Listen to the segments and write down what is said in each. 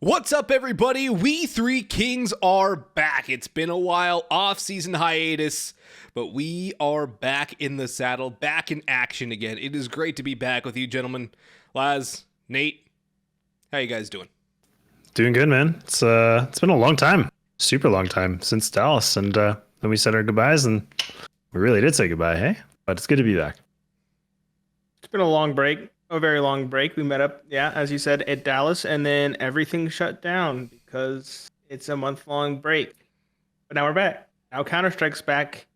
What's up, everybody? We Three Kings are back. It's been a while, off-season hiatus, but we are back in the saddle, back in action again. It is great to be back with you, gentlemen. Laz, Nate, how you guys doing? Doing good, man. It's been a long time, super long time since Dallas, and then we said our goodbyes, and we really did say goodbye, hey? But it's good to be back. It's been a long break, a very long break. We met up, as you said, at Dallas, and then everything shut down because it's a month-long break. But now we're back. Now Counter-Strike's back,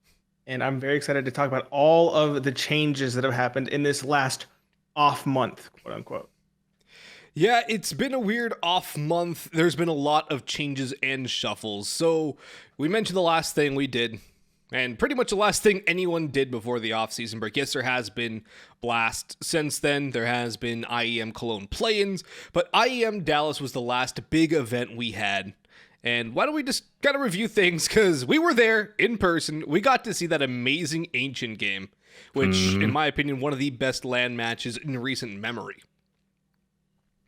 and I'm very excited to talk about all of the changes that have happened in this last off month, quote unquote. Yeah, it's been a weird off month. There's been a lot of changes and shuffles. So we mentioned the last thing we did, and pretty much the last thing anyone did before the off-season break. Yes, there has been Blast since then. There has been IEM Cologne play-ins, but IEM Dallas was the last big event we had. And why don't we just kind of review things, because we were there in person. We got to see that amazing Ancient game, which, in my opinion, one of the best LAN matches in recent memory.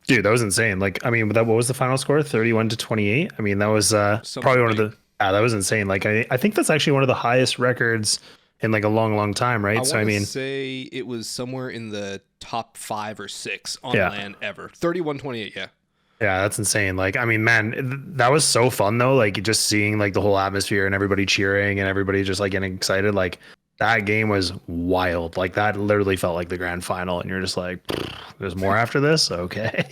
Dude, that was insane. Like, I mean, what was the final score? 31-28? I mean, that was probably one of the... Yeah, that was insane. Like, I think that's actually one of the highest records in like a long time, right? I want to say it was somewhere in the top 5 or 6 on LAN ever. 31-28, yeah. Yeah, that's insane. Like, I mean, man, that was so fun though. Like, just seeing like the whole atmosphere and everybody cheering and everybody just like getting excited. Like, that game was wild. Like, that literally felt like the grand final, and you're just like, there's more after this? Okay.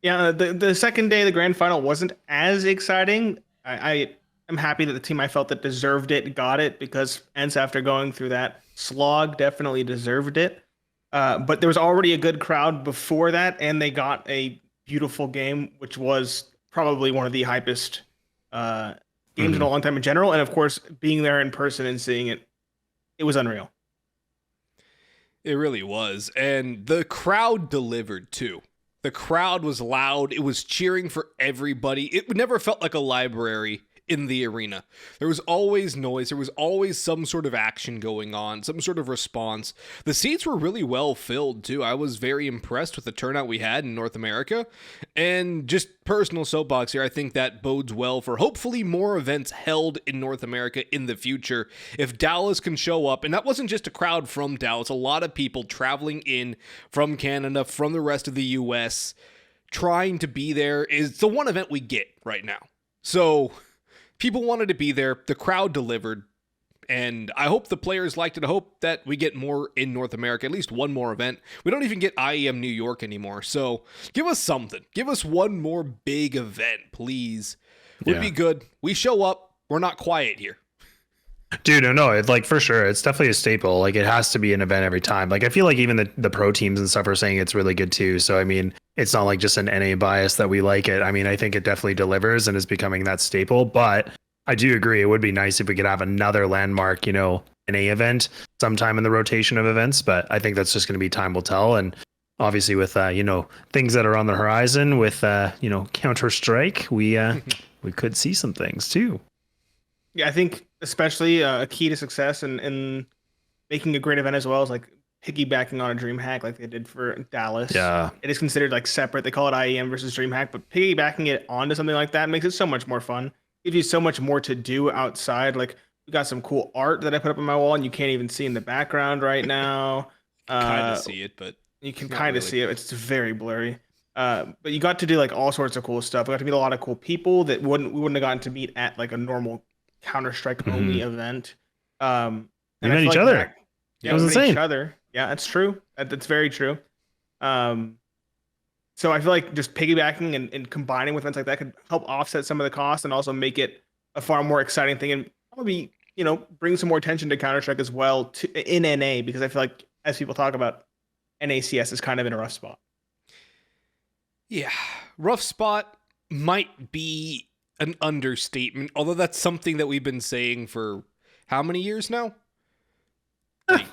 Yeah, the second day of the grand final wasn't as exciting. I am happy that the team I felt that deserved it got it, because ENCE, after going through that slog, definitely deserved it. But there was already a good crowd before that, and they got a beautiful game, which was probably one of the hypest games in a long time in general. And of course, being there in person and seeing it, it was unreal. It really was. And the crowd delivered too. The crowd was loud. It was cheering for everybody. It never felt like a library in the arena. There was always noise. There was always some sort of action going on, some sort of response. The seats were really well filled too. I was very impressed with the turnout we had in North America. And just personal soapbox here, I think that bodes well for hopefully more events held in North America in the future. If Dallas can show up, and that wasn't just a crowd from Dallas, a lot of people traveling in from Canada, from the rest of the US, trying to be there, is the one event we get right now. So people wanted to be there, the crowd delivered, and I hope the players liked it. I hope that we get more in North America, at least one more event. We don't even get IEM New York anymore, so give us something. Give us one more big event, please. Would be good. We show up, we're not quiet here. Dude, no, it's like for sure. It's definitely a staple. Like, it has to be an event every time. Like, I feel like even the pro teams and stuff are saying it's really good too. So, I mean, it's not like just an NA bias that we like it. I mean, I think it definitely delivers and is becoming that staple. But I do agree, it would be nice if we could have another landmark, NA event sometime in the rotation of events. But I think that's just going to be time will tell. And obviously with, things that are on the horizon with, Counter-Strike, we could see some things too. Yeah, I think especially a key to success and making a great event as well is like piggybacking on a DreamHack like they did for Dallas. Yeah. It is considered like separate. They call it IEM versus DreamHack, but piggybacking it onto something like that makes it so much more fun. Gives you so much more to do outside. Like, we got some cool art that I put up on my wall and you can't even see in the background right now. Kind of see it, but you can kind of see it. It's very blurry. But you got to do like all sorts of cool stuff. We got to meet a lot of cool people that we wouldn't have gotten to meet at like a normal Counter-Strike only event. And met each other. It was insane. Each other. Yeah, that's true. That's very true. So I feel like just piggybacking and combining with events like that could help offset some of the costs and also make it a far more exciting thing, and probably, bring some more attention to Counter-Strike as well in NA, because I feel like as people talk about, NACS is kind of in a rough spot. Yeah, rough spot might be an understatement, although that's something that we've been saying for how many years now?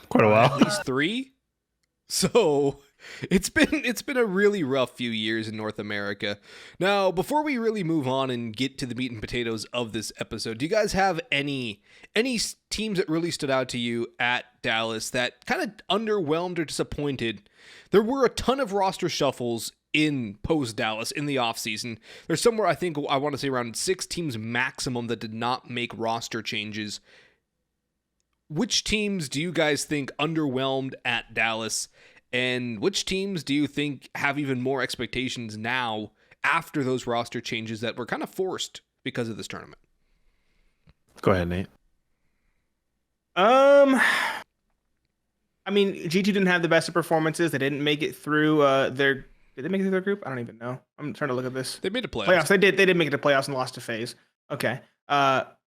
Quite a while. At least 3. So it's been a really rough few years in North America. Now, before we really move on and get to the meat and potatoes of this episode, do you guys have any teams that really stood out to you at Dallas that kind of underwhelmed or disappointed? There were a ton of roster shuffles in post Dallas in the offseason. There's somewhere I want to say around 6 teams maximum that did not make roster changes. Which teams do you guys think underwhelmed at Dallas, and which teams do you think have even more expectations now after those roster changes that were kind of forced because of this tournament? Go ahead, Nate. I mean, G2 didn't have the best of performances. They didn't make it through their. Did they make it through their group? I don't even know. I'm trying to look at this. They made a playoffs. They did make it to playoffs and lost to FaZe. Okay.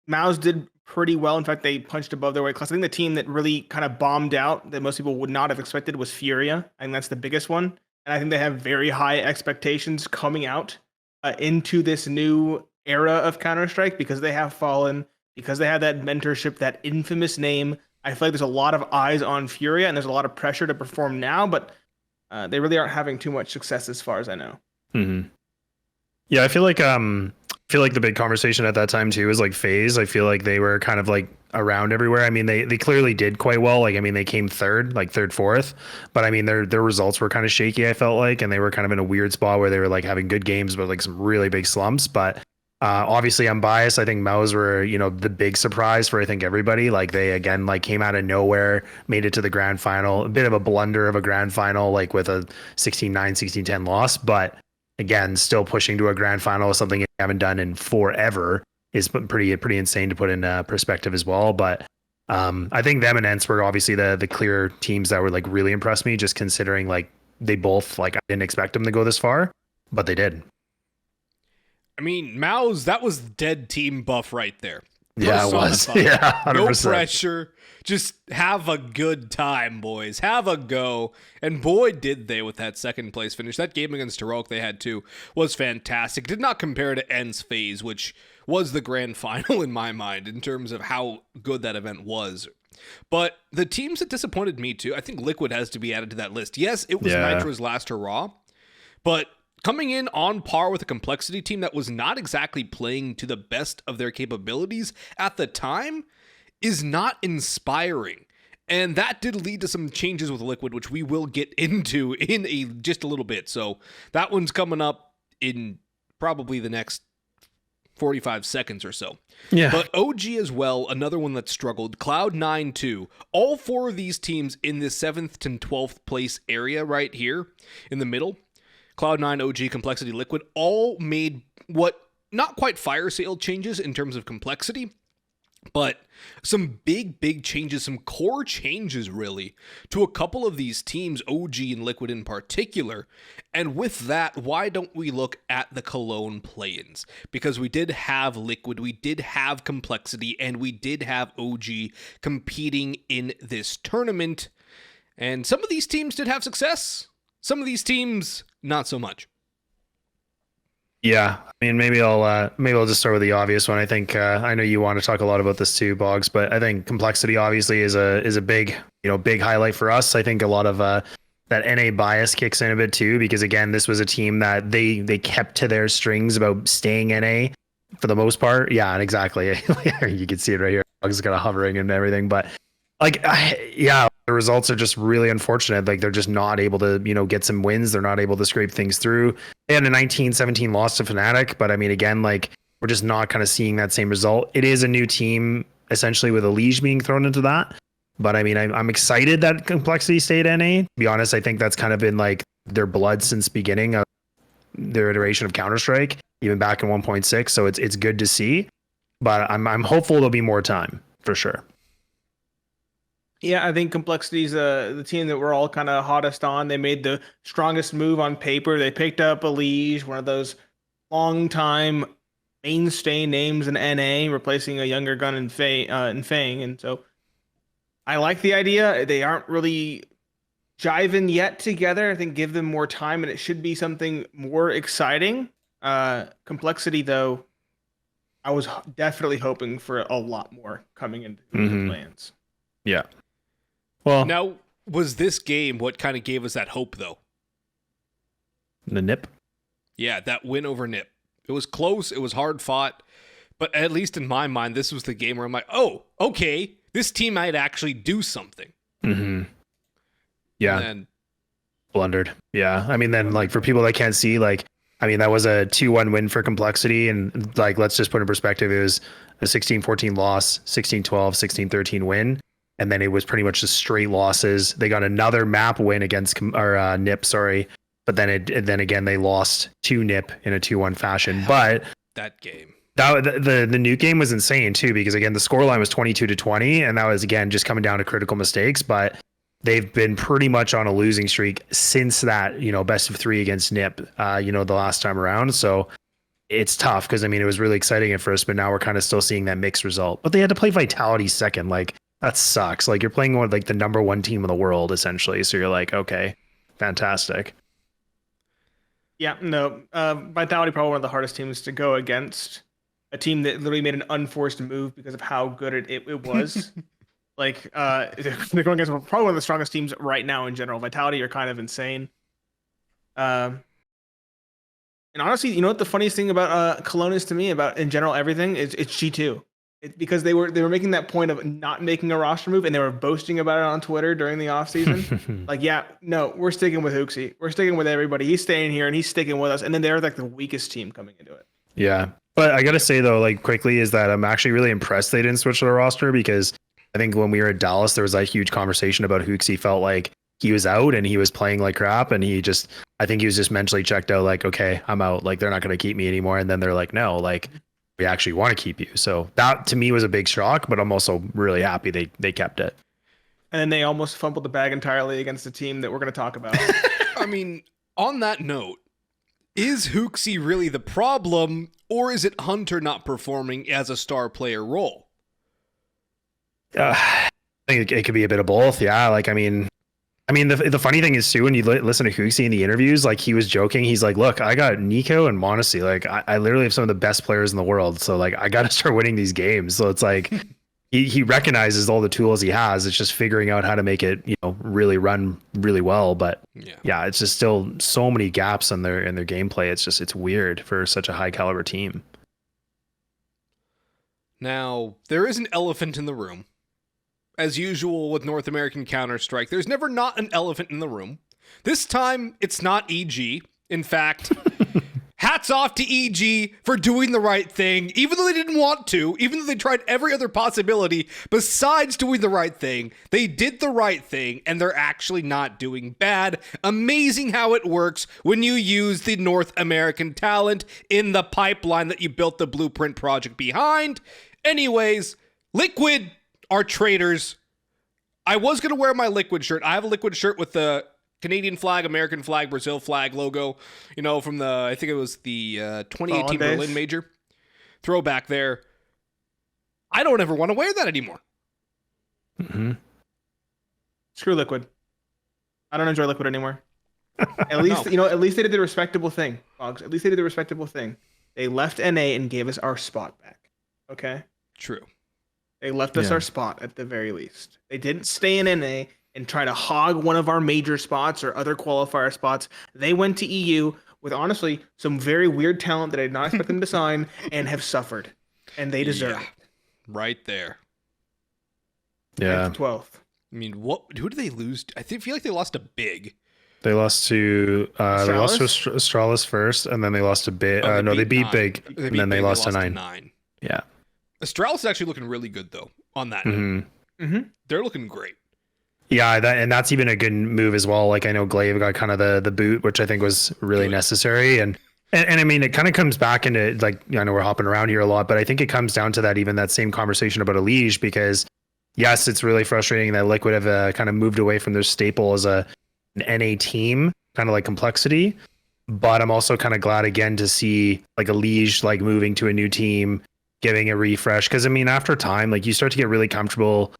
Mouse did pretty well. In fact, they punched above their weight class. I think the team that really kind of bombed out that most people would not have expected was Furia. I think that's the biggest one. And I think they have very high expectations coming out into this new era of Counter-Strike because they have fallen, because they have that mentorship, that infamous name. I feel like there's a lot of eyes on Furia and there's a lot of pressure to perform now, but they really aren't having too much success as far as I know. Mm-hmm. Yeah, I feel like the big conversation at that time too was like FaZe. I feel like they were kind of like around everywhere. I mean, they clearly did quite well. Like, I mean, they came third, fourth, but I mean, their results were kind of shaky, I felt like, and they were kind of in a weird spot where they were like having good games, but like some really big slumps. But obviously I'm biased. I think Mouse were, the big surprise for, I think, everybody. Like, they again, like, came out of nowhere, made it to the grand final, a bit of a blunder of a grand final, like with a 16-9, 16-10 loss, but again, still pushing to a grand final is something you haven't done in forever is pretty insane to put in perspective as well. But I think them and ENCE were obviously the clear teams that were like really impressed me, just considering like they both, like, I didn't expect them to go this far, but they did. I mean, Mao's, that was dead team buff right there. Yeah, it was. Yeah, 100%. No pressure. Just have a good time, boys. Have a go. And boy, did they with that second place finish. That game against Heroic they had too was fantastic. Did not compare to ENCE FaZe, which was the grand final in my mind in terms of how good that event was. But the teams that disappointed me too, I think Liquid has to be added to that list. Yes, it was Nitro's last hurrah, but coming in on par with a Complexity team that was not exactly playing to the best of their capabilities at the time is not inspiring. And that did lead to some changes with Liquid, which we will get into in just a little bit. So that one's coming up in probably the next 45 seconds or so. Yeah. But OG as well, another one that struggled. Cloud9 too. All 4 of these teams in the 7th to 12th place area right here in the middle, Cloud9, OG, Complexity, Liquid, all made what not quite fire sale changes in terms of complexity, but some big changes, some core changes really to a couple of these teams, OG and Liquid in particular. And with that, why don't we look at the Cologne play-ins? Because we did have Liquid, we did have Complexity, and we did have OG competing in this tournament. And some of these teams did have success. Some of these teams, not so much. Yeah, I mean, maybe I'll just start with the obvious one. I think I know you want to talk a lot about this too, Boggs, but I think Complexity obviously is a big highlight for us. I think a lot of that NA bias kicks in a bit too, because again, this was a team that they kept to their strings about staying NA for the most part. Yeah, and exactly. You can see it right here. Boggs is kind of hovering and everything, but like, the results are just really unfortunate. Like, they're just not able to, get some wins. They're not able to scrape things through. They had a 19-17 loss to Fnatic, but I mean, again, like, we're just not kind of seeing that same result. It is a new team, essentially, with a Liege being thrown into that. But I mean, I'm excited that Complexity stayed NA. To be honest, I think that's kind of been like their blood since beginning of their iteration of Counter-Strike, even back in 1.6. So it's good to see. But I'm hopeful there'll be more time for sure. Yeah, I think Complexity's the team that we're all kind of hottest on. They made the strongest move on paper. They picked up a Liege, one of those long-time mainstay names in NA, replacing a younger gun in Fang. And so I like the idea. They aren't really jiving yet together. I think give them more time, and it should be something more exciting. Complexity, though, I was definitely hoping for a lot more coming into the plans. Yeah. Well, now, was this game what kind of gave us that hope, though? The NIP? Yeah, that win over NIP. It was close. It was hard fought. But at least in my mind, this was the game where I'm like, oh, okay, this team might actually do something. Mm-hmm. Yeah. And Blundered. Yeah. I mean, then like for people that can't see, like, I mean, that was a 2-1 win for Complexity. And like, let's just put in perspective, it was a 16-14 loss, 16-12, 16-13 win. And then it was pretty much just straight losses. They got another map win against NIP, sorry. But then again, they lost to NIP in a 2-1 fashion. But that game. The new game was insane too, because again, the scoreline was 22-20. And that was, again, just coming down to critical mistakes. But they've been pretty much on a losing streak since that, best of 3 against NIP, the last time around. So it's tough because, I mean, it was really exciting at first, but now we're kind of still seeing that mixed result. But they had to play Vitality second. Like, that sucks. Like, you're playing with like the number 1 team in the world, essentially. So you're like, okay, fantastic. Yeah, no. Vitality probably one of the hardest teams to go against. A team that literally made an unforced move because of how good it was. Like, they're going against probably one of the strongest teams right now in general. Vitality are kind of insane. And honestly, you know what the funniest thing about Cologne is to me about in general everything is it's G2. Because they were making that point of not making a roster move and they were boasting about it on Twitter during the offseason. Like, yeah, no, we're sticking with Hooksy. We're sticking with everybody. He's staying here and he's sticking with us. And then they're like the weakest team coming into it. Yeah. But I got to say, though, like quickly, is that I'm actually really impressed they didn't switch to the roster, because I think when we were at Dallas, there was a huge conversation about Hooksy felt like he was out and he was playing like crap. And I think he was just mentally checked out, like, okay, I'm out. Like, they're not going to keep me anymore. And then they're like, no, like, we actually want to keep you. So that to me was a big shock, but I'm also really happy they kept it. And then they almost fumbled the bag entirely against a team that we're going to talk about. I mean, on that note, is Hooksy really the problem, or is it Hunter not performing as a star player role? I think it could be a bit of both. Yeah. Like, I mean, the funny thing is too, when you listen to Hooksy in the interviews, like he was joking. He's like, look, I got Nico and Monacy. Like I literally have some of the best players in the world. So like, I got to start winning these games. So it's like, he recognizes all the tools he has. It's just figuring out how to make it, really run really well. But yeah, it's just still so many gaps in their gameplay. It's weird for such a high caliber team. Now, there is an elephant in the room. As usual with North American Counter-Strike, there's never not an elephant in the room. This time, it's not EG. In fact, hats off to EG for doing the right thing, even though they didn't want to, even though they tried every other possibility besides doing the right thing. They did the right thing, and they're actually not doing bad. Amazing how it works when you use the North American talent in the pipeline that you built the Blueprint project behind. Anyways, Liquid are traitors. I was going to wear my Liquid shirt. I have a Liquid shirt with the Canadian flag, American flag, Brazil flag logo, from I think it was the 2018 Berlin Major. Throwback there. I don't ever want to wear that anymore. Mm-hmm. Screw Liquid. I don't enjoy Liquid anymore. At least, at least they did the respectable thing, Boggs. At least they did the respectable thing. They left NA and gave us our spot back. Okay? True. They left us our spot at the very least. They didn't stay in NA and try to hog one of our major spots or other qualifier spots. They went to EU with, honestly, some very weird talent that I did not expect them to sign and have suffered. And they deserve it. Right there. Yeah. 12th. I mean, who did they lose? I feel like they lost to Big. They lost to Astralis first, and then they lost to Big. No, they beat Big, and then they lost to 9. Yeah. Astralis is actually looking really good, though, on that note. Mm-hmm. They're looking great. Yeah, and that's even a good move as well. Like, I know Glaive got kind of the boot, which I think was really necessary. And I mean, it kind of comes back into, like, I know we're hopping around here a lot, but I think it comes down to that same conversation about Elige, because yes, it's really frustrating that Liquid have kind of moved away from their staple as an NA team, kind of like Complexity. But I'm also kind of glad again to see like Elige like moving to a new team, giving a refresh. Because I mean, after time, like you start to get really comfortable.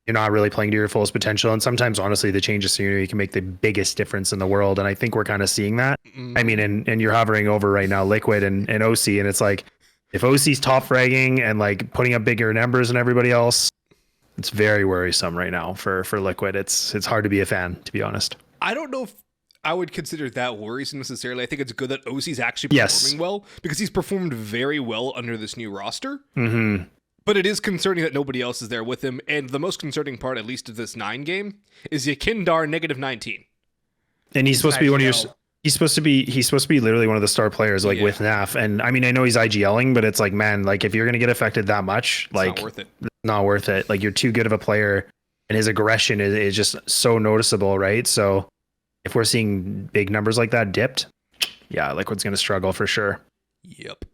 You're not really playing to your fullest potential. And sometimes, honestly, the change of scenery can make the biggest difference in the world. And I think we're kind of seeing that. I mean, and you're hovering over right now, Liquid and OC. And it's like, if OC's top fragging and like putting up bigger numbers than everybody else, it's very worrisome right now for Liquid. It's hard to be a fan, to be honest. I don't know if I would consider that worrisome necessarily. I think it's good that OC's actually performing well, because he's performed very well under this new roster. Mm-hmm. But it is concerning that nobody else is there with him. And the most concerning part, at least of this 9 game, is Yakindar -19. And he's supposed to be one of your. IGL. He's supposed to be literally one of the star players, like with NAF. And I mean, I know he's IGLing, but it's like, man, like if you're gonna get affected that much, It's like not worth it. not worth it. Like you're too good of a player, and his aggression is just so noticeable, right? So if we're seeing big numbers like that dipped, yeah, Liquid's gonna struggle for sure. Yep.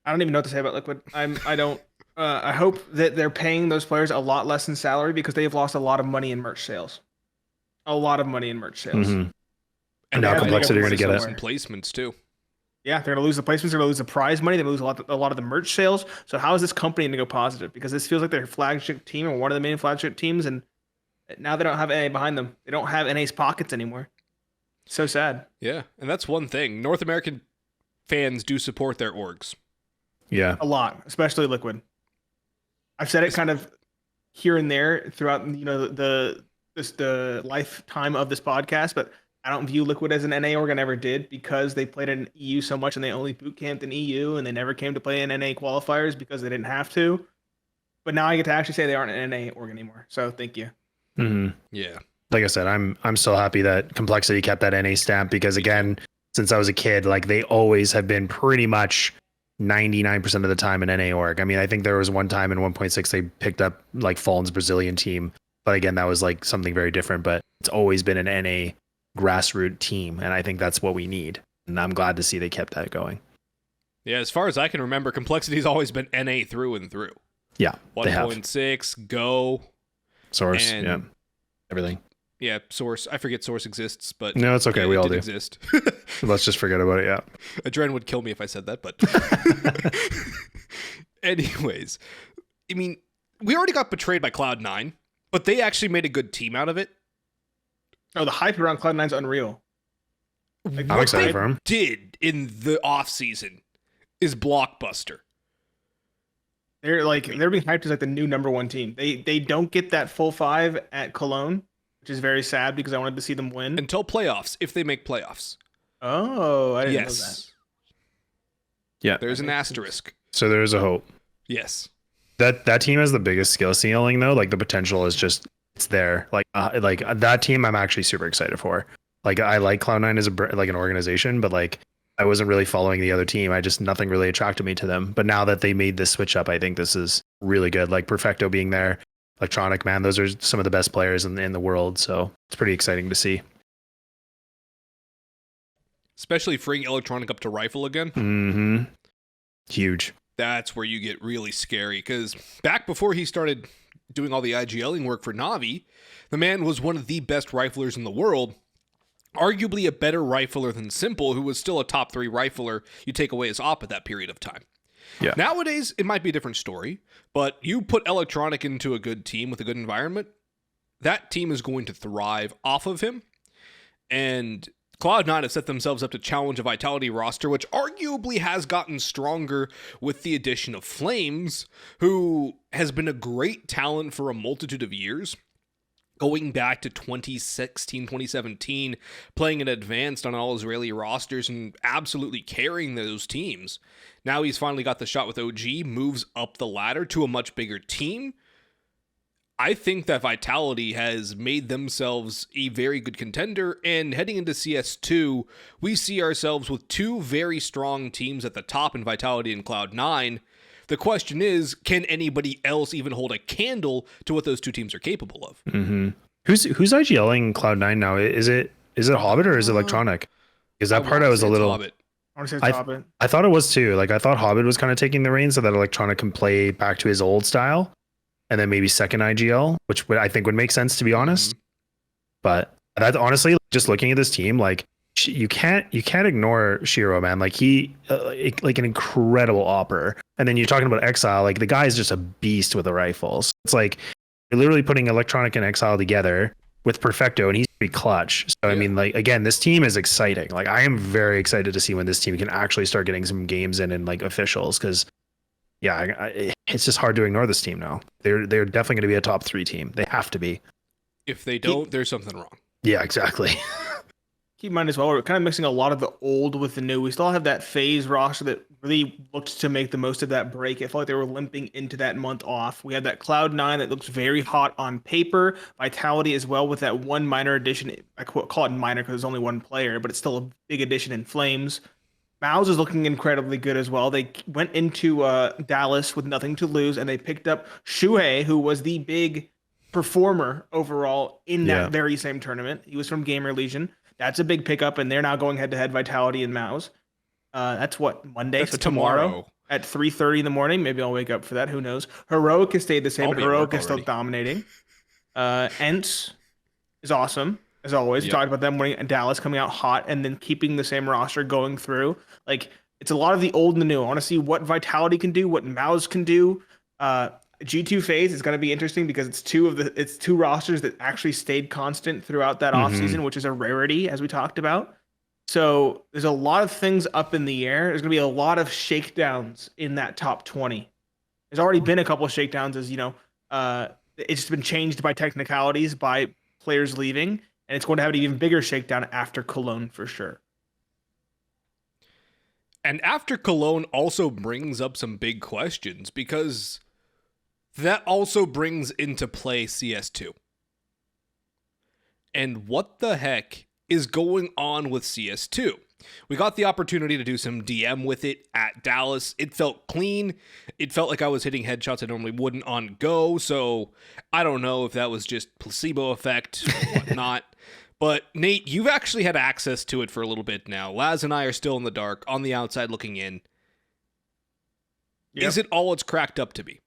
I don't even know what to say about Liquid. I don't. I hope that they're paying those players a lot less in salary because they have lost a lot of money in merch sales. A lot of money in merch sales. Mhm. And now they have to Complexity go are gonna get somewhere. it. Some placements too. Yeah, they're gonna lose the placements. They're gonna lose the prize money. They're gonna lose a lot of the merch sales. So how is this company gonna go positive? Because this feels like their flagship team or one of the main flagship teams, and now they don't have NA behind them. They don't have NA's pockets anymore. So sad. Yeah, and that's one thing. North American fans do support their orgs. Yeah. A lot, especially Liquid. I've said it kind of here and there throughout, the lifetime of this podcast, but I don't view Liquid as an NA org. I never did because they played in EU so much and they only boot camped in EU and they never came to play in NA qualifiers because they didn't have to. But now I get to actually say they aren't an NA org anymore. So thank you. Mm-hmm. Yeah. Like I said, I'm so happy that Complexity kept that NA stamp because again, since I was a kid, like they always have been pretty much 99% of the time an NA org. I mean, I think there was one time in 1.6 they picked up like Fallen's Brazilian team, but again, that was like something very different. But it's always been an NA grassroots team, and I think that's what we need. And I'm glad to see they kept that going. Yeah, as far as I can remember, Complexity's always been NA through and through. Yeah, they have 1.6, Go, Source, and- yeah, everything. Yeah, Source. I forget Source exists, but No, it's okay. yeah, We it all did do. exist. Let's just forget about it. Yeah. Adren would kill me if I said that, but anyways, I mean, we already got betrayed by Cloud9, but they actually made a good team out of it. Oh, the hype around Cloud9's unreal. I'm What excited they for him. did in the off season is blockbuster. They're being hyped as like the new number one team. They don't get that full five at Cologne, which is very sad because I wanted to see them win. Until playoffs, if they make playoffs. Oh, I didn't know that. Yes. Yeah. There's an That makes asterisk. So there's a hope. Yes. That team has the biggest skill ceiling though. Like the potential is just it's there. Like that team, I'm actually super excited for. Like I like Cloud9 as like an organization, but like I wasn't really following the other team. Nothing really attracted me to them. But now that they made this switch up, I think this is really good. Like Perfecto being there, Electronic, man, those are some of the best players in the world. So it's pretty exciting to see. Especially freeing Electronic up to rifle again. Mm-hmm. Huge. That's where you get really scary, because back before he started doing all the IGLing work for Navi, the man was one of the best riflers in the world, arguably a better rifler than Simple, who was still a top 3 rifler. You take away his op at that period of time. Yeah. Nowadays, it might be a different story, but you put Electronic into a good team with a good environment, that team is going to thrive off of him. And Cloud9 have set themselves up to challenge a Vitality roster, which arguably has gotten stronger with the addition of Flames, who has been a great talent for a multitude of years. Going back to 2016, 2017, playing in advanced on all Israeli rosters and absolutely carrying those teams. Now he's finally got the shot with OG, moves up the ladder to a much bigger team. I think that Vitality has made themselves a very good contender, and heading into CS2, we see ourselves with 2 very strong teams at the top in Vitality and Cloud9. The question is, can anybody else even hold a candle to what those 2 teams are capable of? Mm-hmm. Who's IGLing Cloud9 now? Is it Hobbit or is it Electronic? Because that part I was a little. Hobbit. I want to say top it. I thought it was too. Like I thought Hobbit was kind of taking the reins so that Electronic can play back to his old style, and then maybe second IGL, which I think would make sense to be honest. But that honestly, just looking at this team, like you can't ignore Shiro, man. Like he like an incredible opper, and then you're talking about Exile. Like the guy is just a beast with the rifles. It's like you're literally putting Electronic and Exile together with Perfecto, and he's pretty clutch. So I mean, like again, this team is exciting. Like I am very excited to see when this team can actually start getting some games in and like officials, because yeah, it's just hard to ignore this team now. They're definitely going to be a top 3 team. They have to be. If they don't, there's something wrong. Yeah, exactly. Keep in mind as well, we're kind of mixing a lot of the old with the new. We still have that phase roster that really looked to make the most of that break. It felt like they were limping into that month off. We had that Cloud9 that looks very hot on paper. Vitality as well with that one minor addition. I call it minor because there's only one player, but it's still a big addition in Flames. Mouse is looking incredibly good as well. They went into Dallas with nothing to lose, and they picked up Shuhei, who was the big performer overall in that very same tournament. He was from Gamer Legion. That's a big pickup, and they're now going head-to-head Vitality and Mouse. That's what, Monday? That's so tomorrow at 3:30 in the morning. Maybe I'll wake up for that. Who knows? Heroic has stayed the same, but Heroic is still dominating. Ents is awesome, as always. We talked about them winning, and Dallas coming out hot and then keeping the same roster going through. Like, it's a lot of the old and the new. I want to see what Vitality can do, what Mouse can do. G2 phase is going to be interesting because it's two rosters that actually stayed constant throughout that offseason, which is a rarity, as we talked about. So there's a lot of things up in the air. There's going to be a lot of shakedowns in that top 20. There's already been a couple of shakedowns, as you know. It's been changed by technicalities, by players leaving, and it's going to have an even bigger shakedown after Cologne for sure. And after Cologne also brings up some big questions, because that also brings into play CS2. And what the heck is going on with CS2? We got the opportunity to do some DM with it at Dallas. It felt clean. It felt like I was hitting headshots I normally wouldn't on Go, so I don't know if that was just placebo effect or whatnot. But Nate, you've actually had access to it for a little bit now. Laz and I are still in the dark, on the outside looking in. Yep. Is it all it's cracked up to be?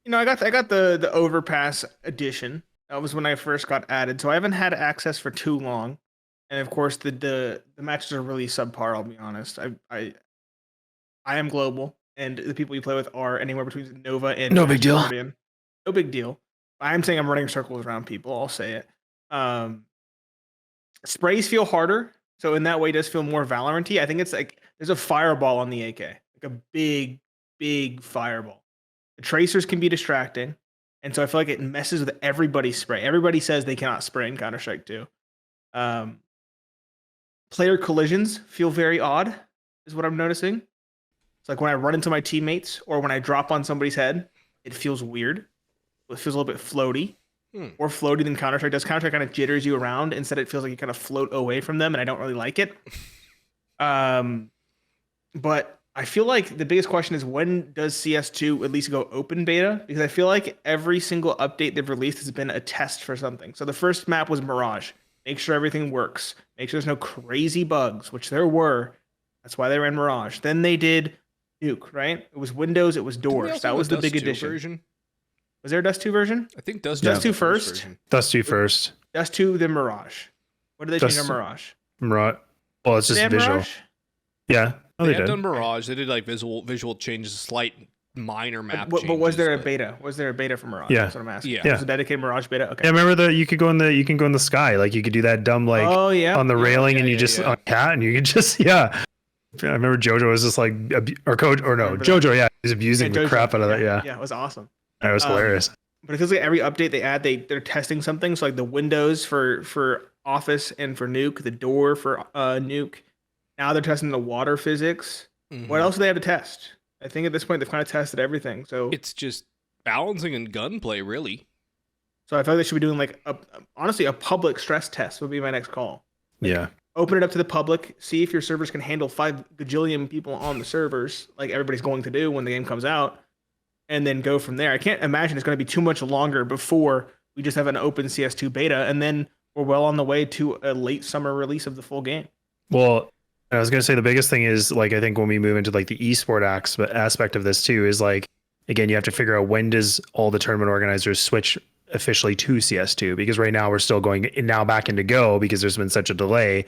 You know, I got the Overpass edition. That was when I first got added, so I haven't had access for too long. And of course, the matches are really subpar. I'll be honest. I am global, and the people you play with are anywhere between Nova and no big deal. Guardian. No big deal. I'm saying I'm running circles around people. I'll say it. Sprays feel harder, so in that way, it does feel more Valorant-y. I think it's like there's a fireball on the AK, like a big fireball. The tracers can be distracting, and so I feel like it messes with everybody's spray. Everybody says they cannot spray in Counter-Strike 2. Player collisions feel very odd, is what I'm noticing. It's like when I run into my teammates or when I drop on somebody's head, it feels weird. It feels a little bit floaty. More floaty than Counter-Strike does. Counter-Strike kind of jitters you around. Instead, it feels like you kind of float away from them, and I don't really like it. But I feel like the biggest question is, when does CS2 at least go open beta? Because I feel like every single update they've released has been a test for something. So the first map was Mirage. Make sure everything works. Make sure there's no crazy bugs, which there were. That's why they ran Mirage. Then they did Nuke, right? It was Windows, it was Doors. That was the big addition. Version? Was there a Dust 2 version? I think Dust 2 first. Dust 2 first. Dust 2, then Mirage. What did they change on Mirage? Mirage. Well, it's just visual. Mirage? Yeah. Oh, they had done Mirage. They did like visual changes, slight minor map changes. But was there a beta? Was there a beta for Mirage? Yeah. That's what I'm asking. Yeah. Was it a dedicated Mirage beta? Okay. Yeah, remember you could go in the sky, like you could do that dumb on the railing and you just on cat and you could just I remember JoJo was just like JoJo he's abusing the crap out of that. Yeah, it was awesome. That was hilarious. But it feels like every update they add, they're testing something. So like the windows for Office and for Nuke, the door for Nuke. Now they're testing the water physics. Mm-hmm. What else do they have to test? I think at this point they've kind of tested everything. So it's just balancing and gunplay, really. So I feel like they should be doing like honestly a public stress test would be my next call. Yeah. Open it up to the public. See if your servers can handle 5 gajillion people on the servers, like everybody's going to do when the game comes out. And then go from there. I can't imagine it's going to be too much longer before we just have an open CS2 beta, and then we're well on the way to a late summer release of the full game. Well, I was going to say the biggest thing is, like, I think when we move into like the esport aspect of this too, is like, again, you have to figure out when does all the tournament organizers switch officially to CS2, because right now we're still going now back into Go because there's been such a delay.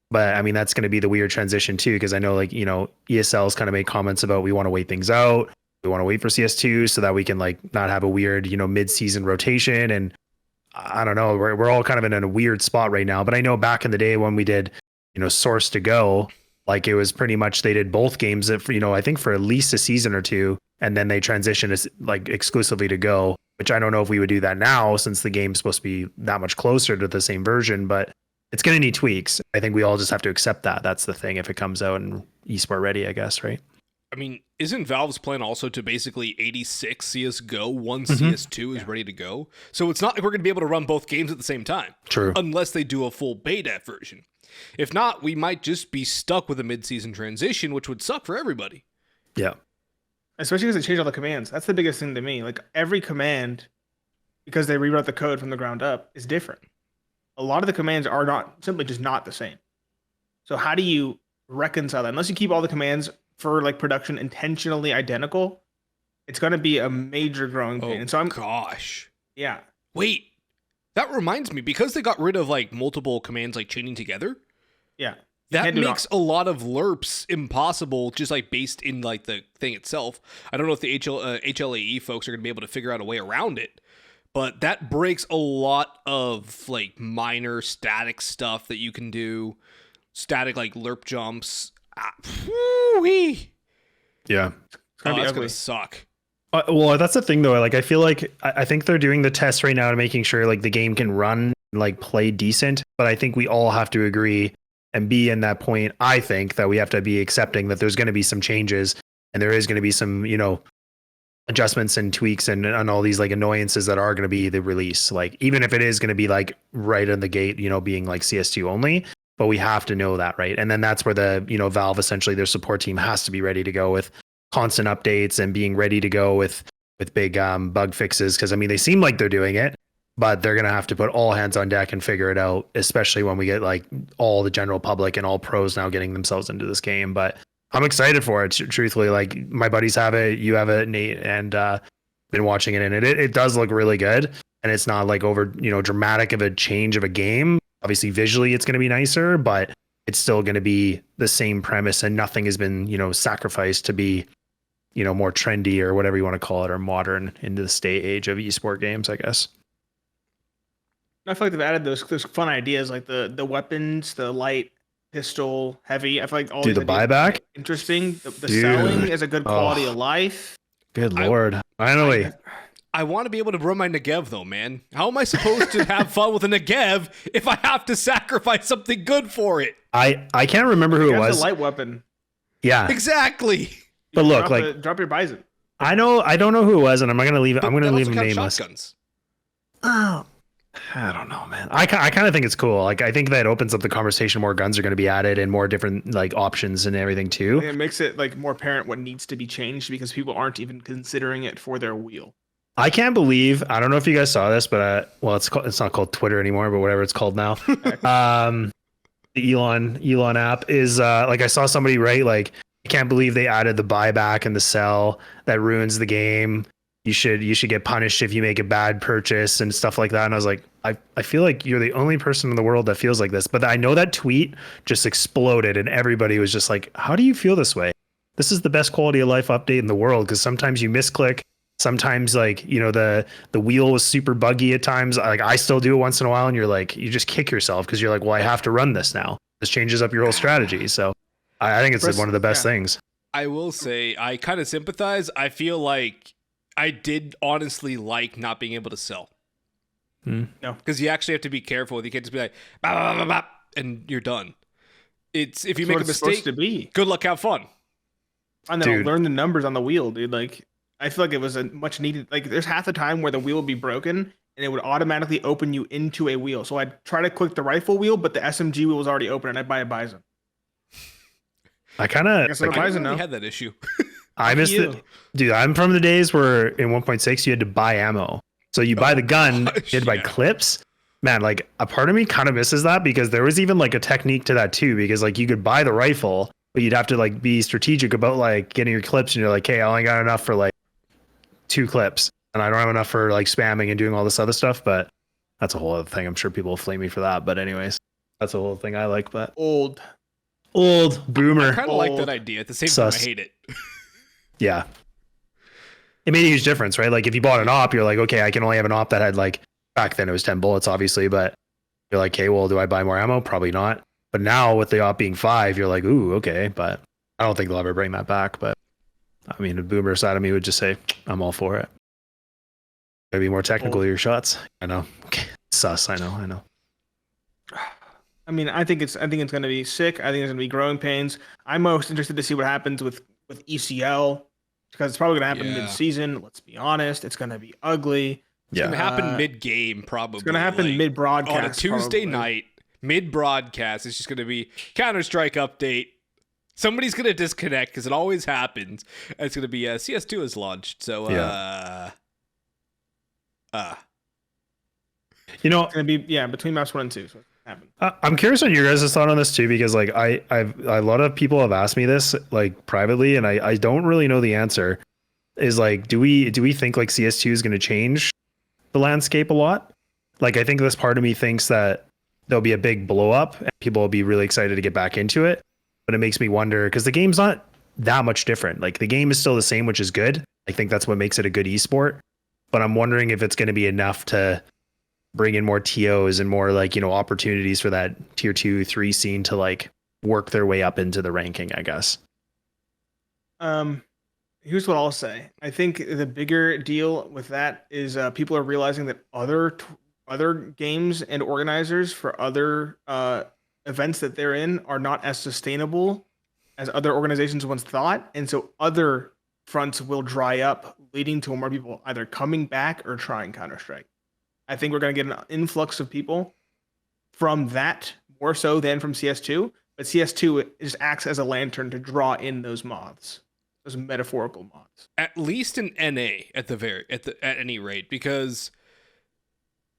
But I mean, that's going to be the weird transition too, because I know ESL's kind of made comments about we want to wait things out. We want to wait for CS2 so that we can like not have a weird, mid-season rotation. And I don't know, we're all kind of in a weird spot right now. But I know back in the day when we did, Source to Go, like it was pretty much they did both games for, I think for at least a season or two, and then they transitioned like exclusively to Go, which I don't know if we would do that now since the game's supposed to be that much closer to the same version. But it's going to need tweaks. I think we all just have to accept that. That's the thing. If it comes out and esport ready, I guess, right? I mean, isn't Valve's plan also to basically 86 CSGO once CS2 is ready to go? So it's not like we're going to be able to run both games at the same time. True. Unless they do a full beta version. If not, we might just be stuck with a mid-season transition, which would suck for everybody. Yeah. Especially because they changed all the commands. That's the biggest thing to me. Like every command, because they rewrote the code from the ground up, is different. A lot of the commands are not simply just not the same. So how do you reconcile that? Unless you keep all the commands for like production intentionally identical, it's going to be a major growing pain. And so gosh. Yeah. Wait, that reminds me, because they got rid of like multiple commands like chaining together. Yeah. That makes a lot of lerps impossible, just like based in like the thing itself. I don't know if the HLAE folks are going to be able to figure out a way around it, but that breaks a lot of like minor static stuff that you can do. Static like lerp jumps. Yeah. That's going to suck. Well, that's the thing though. Like, I feel like I think they're doing the test right now to making sure like the game can run, like play decent. But I think we all have to agree and be in that point. I think that we have to be accepting that there's going to be some changes and there is going to be some, you know, adjustments and tweaks and all these like annoyances that are going to be the release. Like, even if it is going to be like right in the gate, you know, being like CS2 only, but we have to know that, right? And then that's where the, you know, Valve, essentially their support team has to be ready to go with constant updates and being ready to go with big bug fixes. Cause I mean, they seem like they're doing it, but they're going to have to put all hands on deck and figure it out, especially when we get like all the general public and all pros now getting themselves into this game. But I'm excited for it. Truthfully, like my buddies have it, you have it, Nate, and been watching it, and it does look really good. And it's not like over, you know, dramatic of a change of a game. Obviously, visually, it's going to be nicer, but it's still going to be the same premise, and nothing has been, you know, sacrificed to be, you know, more trendy or whatever you want to call it, or modern into the age of esport games, I guess. I feel like they've added those fun ideas like the weapons, the light pistol, heavy. I feel like all the buyback interesting. The selling is a good quality of life. Good Lord. Finally. I want to be able to run my Negev though, man. How am I supposed to have fun with a Negev if I have to sacrifice something good for it? I can't remember who it was. A light weapon. Yeah. Exactly. But look, drop your bison. I don't know who it was, and I'm gonna leave him nameless. Shotguns. Oh, I don't know, man. I kind of think it's cool. Like, I think that opens up the conversation. More guns are going to be added and more different like options and everything too. It makes it like more apparent what needs to be changed because people aren't even considering it for their wheel. I can't believe, I don't know if you guys saw this, but well, it's not called Twitter anymore, but whatever it's called now. The Elon app is like, I saw somebody write like, I can't believe they added the buyback and the sell. That ruins the game. You should get punished if you make a bad purchase and stuff like that. And I was like, I feel like you're the only person in the world that feels like this. But I know that tweet just exploded and everybody was just like, how do you feel this way? This is the best quality of life update in the world, because sometimes you misclick. Sometimes, like, you know, the wheel was super buggy at times. Like, I still do it once in a while, and you're like, you just kick yourself because you're like, well, I have to run this now. This changes up your whole strategy. So I think it's one of the best things. I will say I kind of sympathize. I feel like I did honestly like not being able to sell. No, because you actually have to be careful. You can't just be like, bah, bah, bah, bah, and you're done. It's if you make a mistake, good luck, have fun. And then I'll learn the numbers on the wheel, dude. Like, I feel like it was a much needed, like, there's half the time where the wheel would be broken and it would automatically open you into a wheel. So I'd try to click the rifle wheel, but the SMG wheel was already open and I'd buy a bison. I kind of really had that issue. I missed it. Dude, I'm from the days where in 1.6 you had to buy ammo. So you buy the gun, you had to buy clips. Man, like, a part of me kind of misses that, because there was even like a technique to that too, because like you could buy the rifle, but you'd have to like be strategic about like getting your clips, and you're like, hey, I only got enough for like 2 clips and I don't have enough for like spamming and doing all this other stuff. But that's a whole other thing. I'm sure people will flame me for that, but anyways, that's a whole thing I like. But old boomer. I kind of like that idea. At the same time, I hate it. Yeah, it made a huge difference, right? Like, if you bought an op, you're like, okay, I can only have an op that had, like, back then it was 10 bullets, obviously, but you're like, hey, well, do I buy more ammo? Probably not. But now with the op being 5, you're like, ooh, okay. But I don't think they'll ever bring that back. But I mean, the boomer side of me would just say, I'm all for it. Gotta be more technical with your shots. I know. Okay. Sus. I know. I mean, I think it's going to be sick. I think it's going to be growing pains. I'm most interested to see what happens with ECL because it's probably going to happen Yeah. mid-season. Let's be honest, it's going to be ugly. It's gonna Yeah. happen mid-game, probably. It's going to happen like, mid-broadcast on a Tuesday probably. night, mid-broadcast. It's just gonna be Counter-Strike update. Somebody's gonna disconnect because it always happens. And it's gonna be CS2 is launched. So You know, It's going to be between maps 1 and 2. So it's happen. I'm curious on your guys' thought on this too, because like I've a lot of people have asked me this like privately, and I don't really know the answer. Is like, do we think like CS2 is going to change the landscape a lot? Like, I think this part of me thinks that there'll be a big blow up and people will be really excited to get back into it. But it makes me wonder because the game's not that much different. Like the game is still the same, which is good. I think that's what makes it a good esport. But I'm wondering if it's going to be enough to bring in more TOs and more like, opportunities for that tier 2, 3 scene to like work their way up into the ranking, I guess. Here's what I'll say. I think the bigger deal with that is people are realizing that other games and organizers for other events that they're in are not as sustainable as other organizations once thought, and so other fronts will dry up, leading to more people either coming back or trying Counter-Strike. I think we're going to get an influx of people from that more so than from CS2, but CS2 just acts as a lantern to draw in those moths. Those metaphorical mods. at least an NA at any rate, because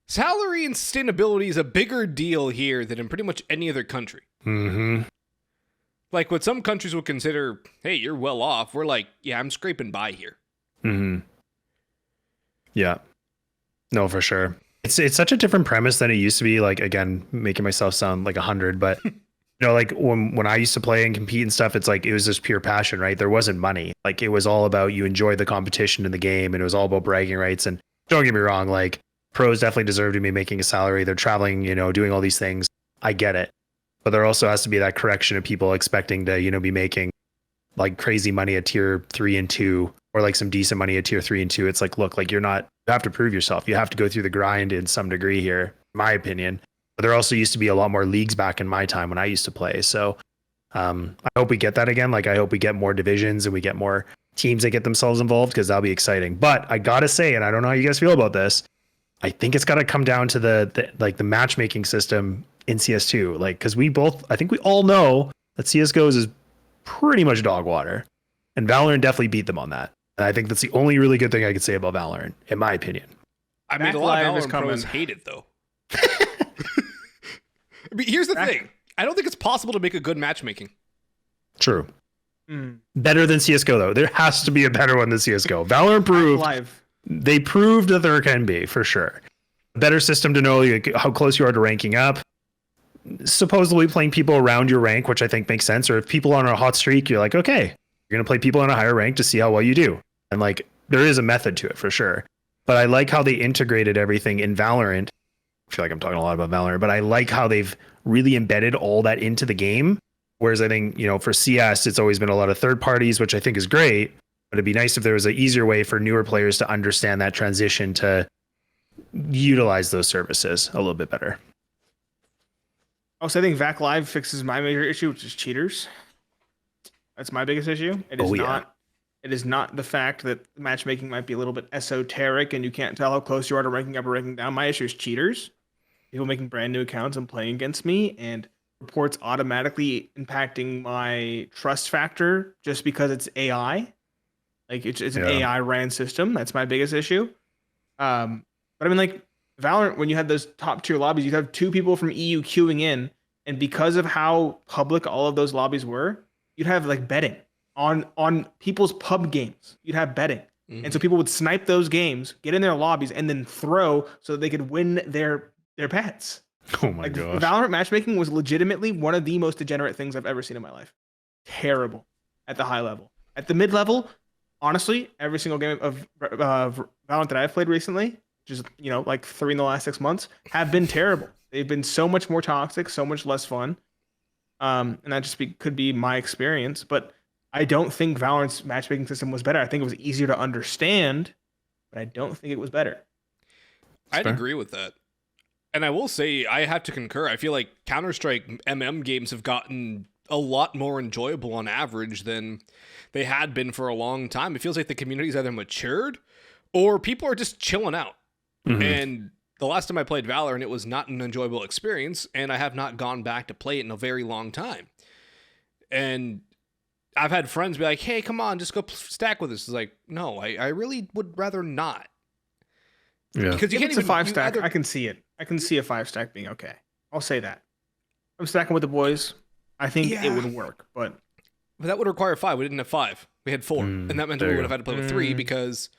salary and sustainability is a bigger deal here than in pretty much any other country. Mm-hmm. Like what some countries would consider, hey, you're well off. We're like, yeah, I'm scraping by here. Mm-hmm. Yeah. No, for sure. It's such a different premise than it used to be. Like, again, making myself sound like 100, but like when I used to play and compete and stuff, it's like it was just pure passion, right? There wasn't money. Like it was all about you enjoy the competition in the game, and it was all about bragging rights. And don't get me wrong, like pros definitely deserve to be making a salary. They're traveling, doing all these things. I get it, but there also has to be that correction of people expecting to, be making like crazy money at tier 3 and 2, or like some decent money at tier 3 and 2. It's like, look, like you have to prove yourself. You have to go through the grind in some degree here, in my opinion. But there also used to be a lot more leagues back in my time when I used to play. So I hope we get that again. Like I hope we get more divisions and we get more teams that get themselves involved, because that'll be exciting. But I gotta say, and I don't know how you guys feel about this, I think it's got to come down to the matchmaking system in CS2. Like, because I think we all know that CS:GO is pretty much dog water, and Valorant definitely beat them on that. And I think that's the only really good thing I could say about Valorant, in my opinion. I mean, a lot of Valorant pros hate it though. I mean, here's the thing. I don't think it's possible to make a good matchmaking. True. Better than CS:GO though. There has to be a better one than CS:GO. Valorant proved they proved that there can be, for sure. A better system to know how close you are to ranking up. Supposedly playing people around your rank, which I think makes sense. Or if people are on a hot streak, you're like, okay, you're gonna play people on a higher rank to see how well you do. And like there is a method to it for sure. But I like how they integrated everything in Valorant. I feel like I'm talking a lot about Valorant, but I like how they've really embedded all that into the game. Whereas I think, for CS, it's always been a lot of third parties, which I think is great. But it'd be nice if there was an easier way for newer players to understand that transition to utilize those services a little bit better. Also, I think VAC Live fixes my major issue, which is cheaters. That's my biggest issue. It is not the fact that matchmaking might be a little bit esoteric and you can't tell how close you are to ranking up or ranking down. My issue is cheaters. People making brand new accounts and playing against me, and reports automatically impacting my trust factor just because it's AI. Like it's an AI ran system. That's my biggest issue. But I mean, like Valorant, when you had those top tier lobbies, you'd have 2 people from EU queuing in, and because of how public all of those lobbies were, you'd have like betting on people's pub games. You'd have betting. And so people would snipe those games, get in their lobbies, and then throw so that they could win their pets. Oh my gosh. Valorant matchmaking was legitimately one of the most degenerate things I've ever seen in my life. Terrible at the high level. At the mid level, honestly, every single game of Valorant that I've played recently, which is, like 3 in the last 6 months, have been terrible. They've been so much more toxic, so much less fun. And that just could be my experience. But I don't think Valorant's matchmaking system was better. I think it was easier to understand, but I don't think it was better. I'd agree with that. And I will say, I have to concur. I feel like Counter-Strike games have gotten a lot more enjoyable on average than they had been for a long time. It feels like the community's either matured or people are just chilling out. Mhm. And the last time I played Valorant, it was not an enjoyable experience, and I have not gone back to play it in a very long time. And I've had friends be like, hey, come on, just go stack with us. It's like, no, I really would rather not. Yeah. Because you If can't it's a even 5-stack, either- I can see it. I can see a 5-stack being okay. I'll say that. I'm stacking with the boys. I think it Yeah. would work, but But that would require 5. We didn't have 5. We had 4. And that meant there we you would have had to play with 3 because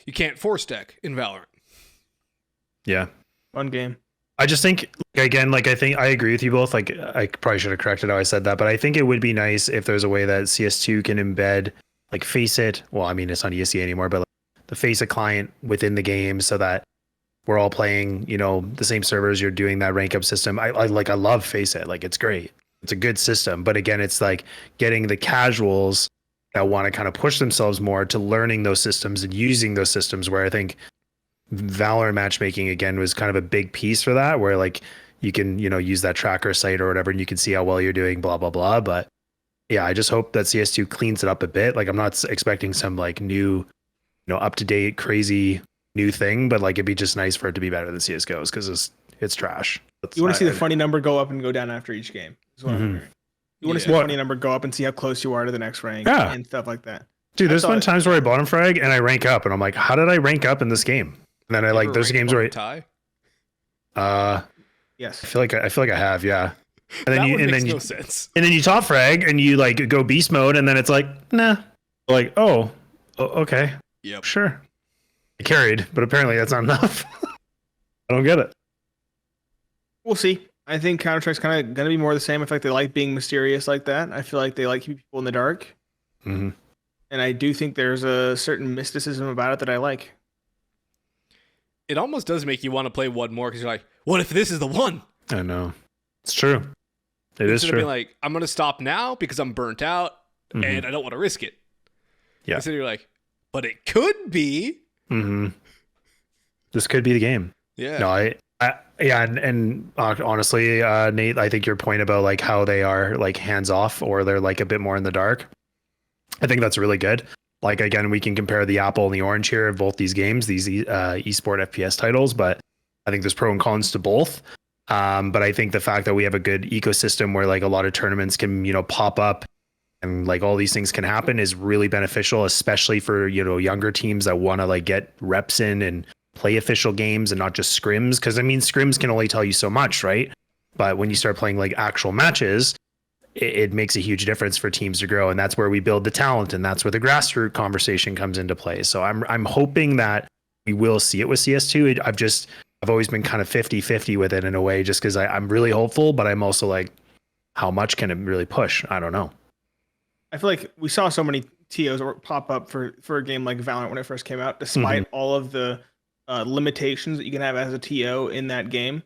you can't 4-stack in Valorant. Yeah. fun game. I just think, again, like I think I agree with you both. Like I probably should have corrected how I said that, but I think it would be nice if there's a way that CS2 can embed like Faceit. Well, I mean, it's not ESE anymore, but like, the Faceit client within the game so that we're all playing, the same servers. You're doing that rank up system. I love Faceit. Like it's great. It's a good system. But again, it's like getting the casuals that want to kind of push themselves more to learning those systems and using those systems, where I think Valorant matchmaking again was kind of a big piece for that, where like you can, use that tracker site or whatever, and you can see how well you're doing, blah, blah, blah. But yeah, I just hope that CS2 cleans it up a bit. Like I'm not expecting some like new, up to date, crazy new thing, but like it'd be just nice for it to be better than CSGO's because it's trash. You want to see the funny number go up and go down after each game. Is what I'm hearing. You want to see the What? funny number go up and see how close you are to the next rank Yeah. and stuff like that. Dude, there's I been thought- times where I bottom frag and I rank up and I'm like, how did I rank up in this game? And then I like Ever there's ranked games where above tie? I Yes. feel like I have, yeah. And then That you one and makes then no you, sense. and then you top frag and you like go beast mode and then it's like, nah. Like, okay, Yep. sure. I carried, but apparently that's not enough. I don't get it. We'll see. I think Counter-Strike's kind of going to be more the same. I feel like they like being mysterious like that. I feel like they like keeping people in the dark. Mm-hmm. And I do think there's a certain mysticism about it that I like. It almost does make you want to play one more because you're like, what if this is the one? I know. It's true. It is Instead of true. being like, I'm going to stop now because I'm burnt out Mhm. and I don't want to risk it. Yeah. Instead you're like, but it could be. Mm-hmm. This could be the game. Yeah. No, and honestly, Nate, I think your point about like how they are like hands off or they're like a bit more in the dark, I think that's really good. Like again, we can compare the apple and the orange here of both these games, these esport FPS titles, but I think there's pro and cons to both. But I think the fact that we have a good ecosystem where like a lot of tournaments can pop up and like all these things can happen is really beneficial, especially for younger teams that want to like get reps in and play official games and not just scrims, because I mean scrims can only tell you so much, right? But when you start playing like actual matches, it makes a huge difference for teams to grow, and that's where we build the talent, and that's where the grassroots conversation comes into play. So I'm hoping that we will see it with CS2. I've always been kind of 50-50 with it in a way, just because I'm really hopeful, but I'm also like, how much can it really push? I don't know. I feel like we saw so many TOs pop up for a game like Valorant when it first came out, despite all of the limitations that you can have as a TO in that game.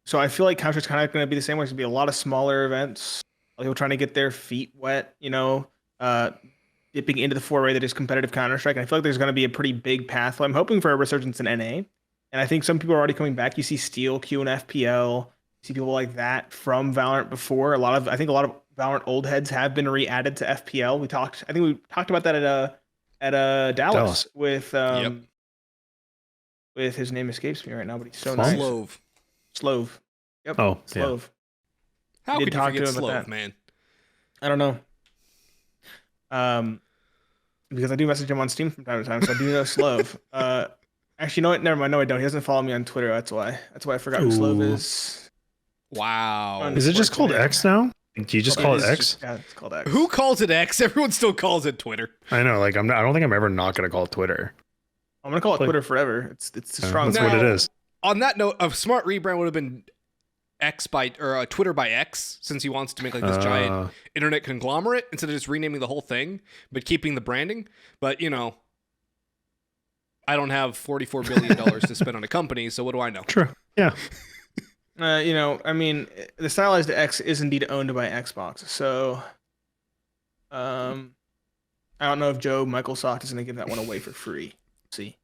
So I feel like Counter's kind of going to be the same way. It's going to be a lot of smaller events, people trying to get their feet wet, dipping into the foray that is competitive Counter-Strike. And I feel like there's going to be a pretty big path. I'm hoping for a resurgence in NA. And I think some people are already coming back. You see Steel, Q, and FPL. You see people like that from Valorant before. I think a lot of Valorant old heads have been re-added to FPL. I think we talked about that at Dallas. With with his name escapes me right now, but he's so nice. Slove. Yep. Oh, Slove. How We could did you talk to forget him about Slove, that. man? I don't know. Because I do message him on Steam from time to time, so I do know Slove. Actually, you know what? Never mind. No, I don't. He doesn't follow me on Twitter. That's why. I forgot who Slove Ooh. is. Wow. Is it just called X now? Do you just call it is X? yeah, it's called X. Who calls it X? Everyone still calls it Twitter. I know, like I don't think I'm ever not gonna call it Twitter. I'm gonna call it Like- Twitter forever. It's a strong. That's No. what it is. On that note, a smart rebrand would have been Twitter by X, since he wants to make like this giant internet conglomerate instead of just renaming the whole thing, but keeping the branding. But I don't have $44 billion to spend on a company, so what do I know? True. Yeah. I mean, the stylized X is indeed owned by Xbox, so I don't know if Joe Microsoft is gonna give that one away for free. See,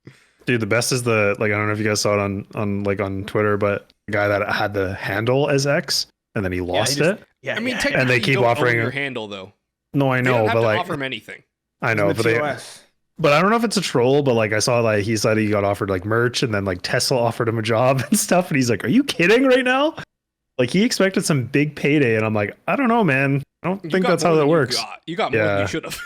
Dude, the best is I don't know if you guys saw it on Twitter, but the guy that had the handle as X and then he lost it. Yeah, I mean, yeah. technically, And they you keep don't offering own your him- handle though. No, I They know, don't have but to like offer him anything. I know, It's but the they TOS. but I don't know if it's a troll, but like I saw like he said he got offered like merch and then like Tesla offered him a job and stuff and he's like, "Are you kidding right now?" Like he expected some big payday and I'm like, "I don't know, man. I don't You think got that's more how that than you works." got. You got more than Yeah. you should have.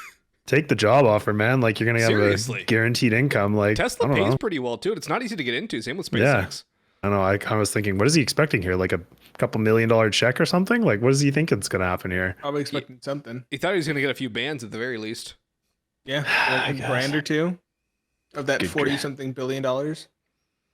Take the job offer, man. Like you're going to have Seriously. a guaranteed income like Tesla I don't pays know. pretty well too. It's not easy to get into. Same with SpaceX. Yeah. I don't know. I kind of was thinking, what is he expecting here? Like a couple $1 million check or something? Like what does he think it's going to happen here? Probably expecting something. He thought he was going to get a few bands at the very least. Yeah, I like a guess. brand or two of that Good 40-something billion dollars.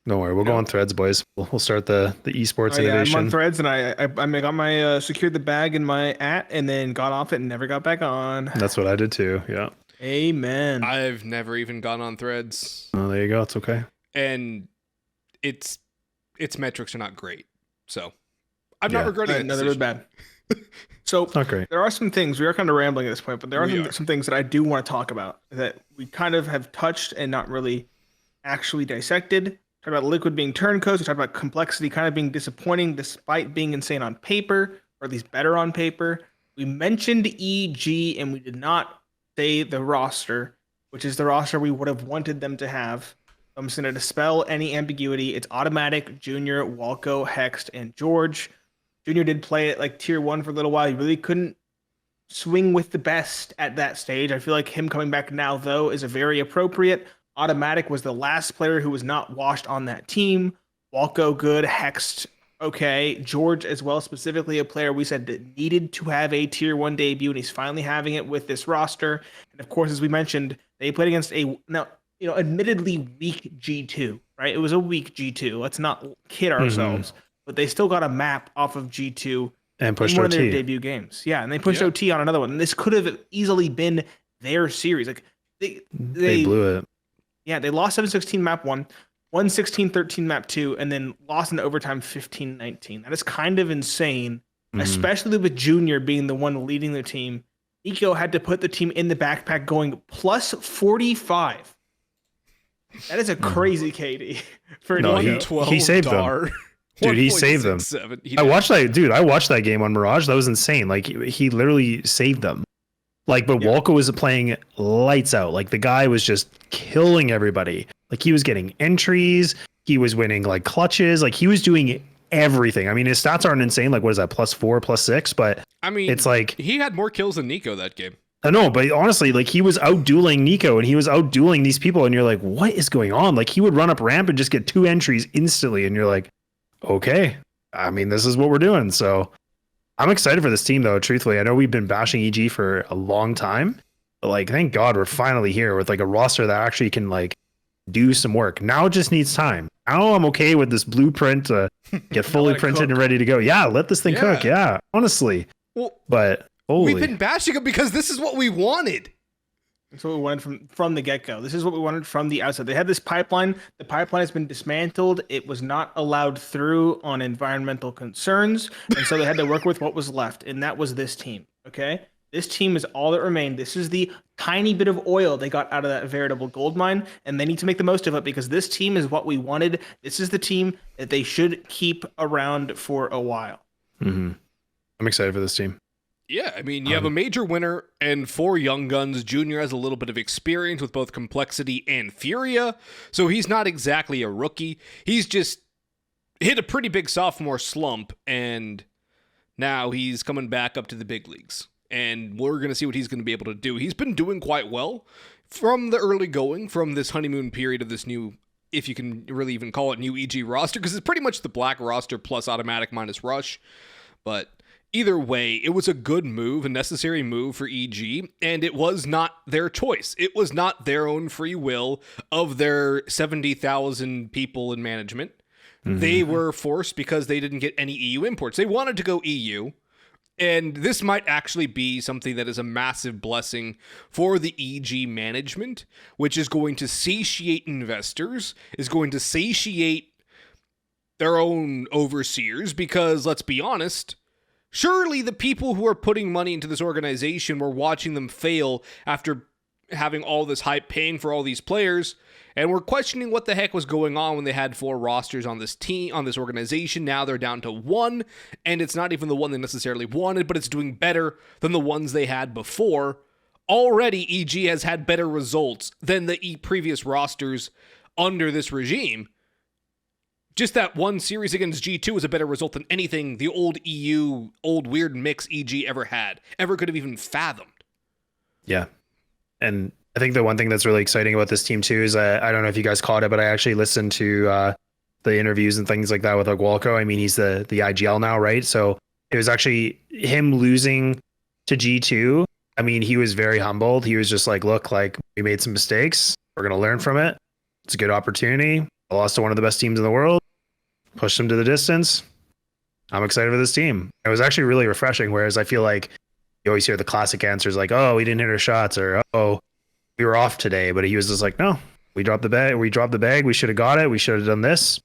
Don't worry, we'll go on Threads, boys. We'll start the esports Oh, yeah, I'm innovation. on Threads, and I got my secured the bag in my and then got off it and never got back on. That's what I did too. Yeah. Amen. I've never even gone on Threads, Oh, there you go. It's okay. and its metrics are not great. So I'm not Yeah. regretting it. No, they were bad. So It's not great. there are some things, we are kind of rambling at this point, but there We are are. some things that I do want to talk about that we kind of have touched and not really actually dissected. Talked about Liquid being turncoats. We talked about complexity kind of being disappointing despite being insane on paper, or at least better on paper. We mentioned EG and we did not say the roster, which is the roster we would have wanted them to have. I'm just going to dispel any ambiguity. It's automatic, Junior, Walco, Hext, and George. Junior did play at like tier 1 for a little while. He really couldn't swing with the best at that stage. I feel like him coming back now, though, is a very appropriate. Automatic was the last player who was not washed on that team. Walco, good. Hext, okay. George, as well, specifically a player we said that needed to have a tier 1 debut, and he's finally having it with this roster. And of course, as we mentioned, they played against admittedly weak G2, right? It was a weak G2. Let's not kid ourselves. But they still got a map off of G2 And pushed in one of their OT. debut games. Yeah, and they pushed Yeah. OT on another one. And this could have easily been their series. Like They they blew it. yeah, they lost 7-16 map 1, won 16-13 map 2, and then lost in overtime 15-19. That is kind of insane, especially with Junior being the one leading the team. Nico had to put the team in the backpack going plus 45. That is a crazy KD for No, he- Nico. he saved them. DAR. Dude, he saved them. 1.67. He I did. watched that, dude. I watched that game on Mirage. That was insane. Like he literally saved them. Like, but Walco was playing lights out. Like the guy was just killing everybody. Like he was getting entries. He was winning like clutches. Like he was doing everything. I mean, his stats aren't insane. Like what is that? +4, +6. But I mean, it's like he had more kills than Nico that game. I know, but honestly, like he was out dueling Nico and he was out dueling these people, and you're like, what is going on? Like he would run up ramp and just get 2 entries instantly, and you're like, okay, I mean, this is what we're doing. So I'm excited for this team, though. Truthfully, I know we've been bashing EG for a long time, but like, thank God we're finally here with like a roster that actually can like do some work. Now it just needs time. Now I'm okay with this blueprint to get fully Let it printed cook. and ready to go. Yeah, let this thing Yeah. cook. Yeah, honestly. Well, But holy, we've been bashing him because this is what we wanted. That's what we wanted from the get-go. This is what we wanted from the outset. They had this pipeline. The pipeline has been dismantled. It was not allowed through on environmental concerns, and so they had to work with what was left, and that was this team. Okay? This team is all that remained. This is the tiny bit of oil they got out of that veritable gold mine, and they need to make the most of it because this team is what we wanted. This is the team that they should keep around for a while. I'm excited for this team. Yeah, I mean, you have a major winner and 4 young guns. Junior has a little bit of experience with both Complexity and Furia, so he's not exactly a rookie. He's just hit a pretty big sophomore slump, and now he's coming back up to the big leagues. And we're going to see what he's going to be able to do. He's been doing quite well from the early going, from this honeymoon period of this new, if you can really even call it, new EG roster, because it's pretty much the black roster plus automatic minus rush. But either way, it was a good move, a necessary move for EG, and it was not their choice. It was not their own free will of their 70,000 people in management. They were forced because they didn't get any EU imports. They wanted to go EU, and this might actually be something that is a massive blessing for the EG management, which is going to satiate investors, is going to satiate their own overseers, because let's be honest, surely the people who are putting money into this organization were watching them fail after having all this hype, paying for all these players, and we're questioning what the heck was going on when they had 4 rosters on this team, on this organization. Now they're down to 1, and it's not even the one they necessarily wanted, but it's doing better than the ones they had before. Already, EG has had better results than the previous rosters under this regime. Just that one series against G2 was a better result than anything the old EU, old weird mix EG ever could have even fathomed. Yeah. And I think the one thing that's really exciting about this team too is I don't know if you guys caught it, but I actually listened to the interviews and things like that with Walco. I mean, he's the IGL now, right? So it was actually him losing to G2. I mean, he was very humbled. He was just like, look, like we made some mistakes. We're going to learn from it. It's a good opportunity. I lost to one of the best teams in the world, pushed them to the distance. I'm excited for this team. It was actually really refreshing. Whereas I feel like you always hear the classic answers like, oh, we didn't hit our shots, or oh, we were off today. But he was just like, no, we dropped the bag. We should have got it. We should have done this.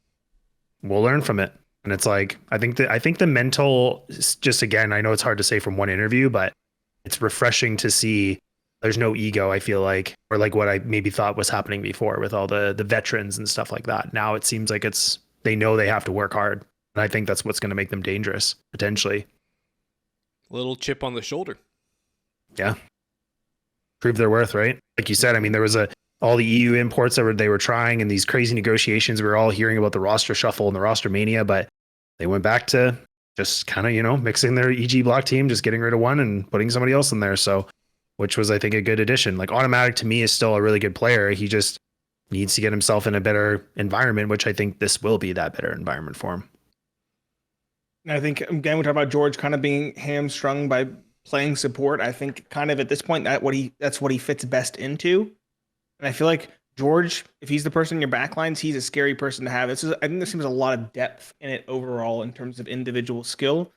We'll learn from it. And it's like, I think the mental, just again, I know it's hard to say from one interview, but it's refreshing to see there's no ego, I feel like, or like what I maybe thought was happening before with all the veterans and stuff like that. Now it seems like they know they have to work hard. And I think that's what's going to make them dangerous, potentially. Little chip on the shoulder. Yeah. Prove their worth, right? Like you said, I mean, there was all the EU imports that they were trying and these crazy negotiations. We were all hearing about the roster shuffle and the roster mania, but they went back to just kind of, mixing their EG block team, just getting rid of one and putting somebody else in there. So, which was, I think, a good addition. Like Automatic to me is still a really good player. He just needs to get himself in a better environment, which I think this will be that better environment for him. And I think, again, we talk about George kind of being hamstrung by playing support. I think kind of at this point, that's what he fits best into. And I feel like George, if he's the person in your backlines, he's a scary person to have. I think there seems a lot of depth in it overall in terms of individual skill.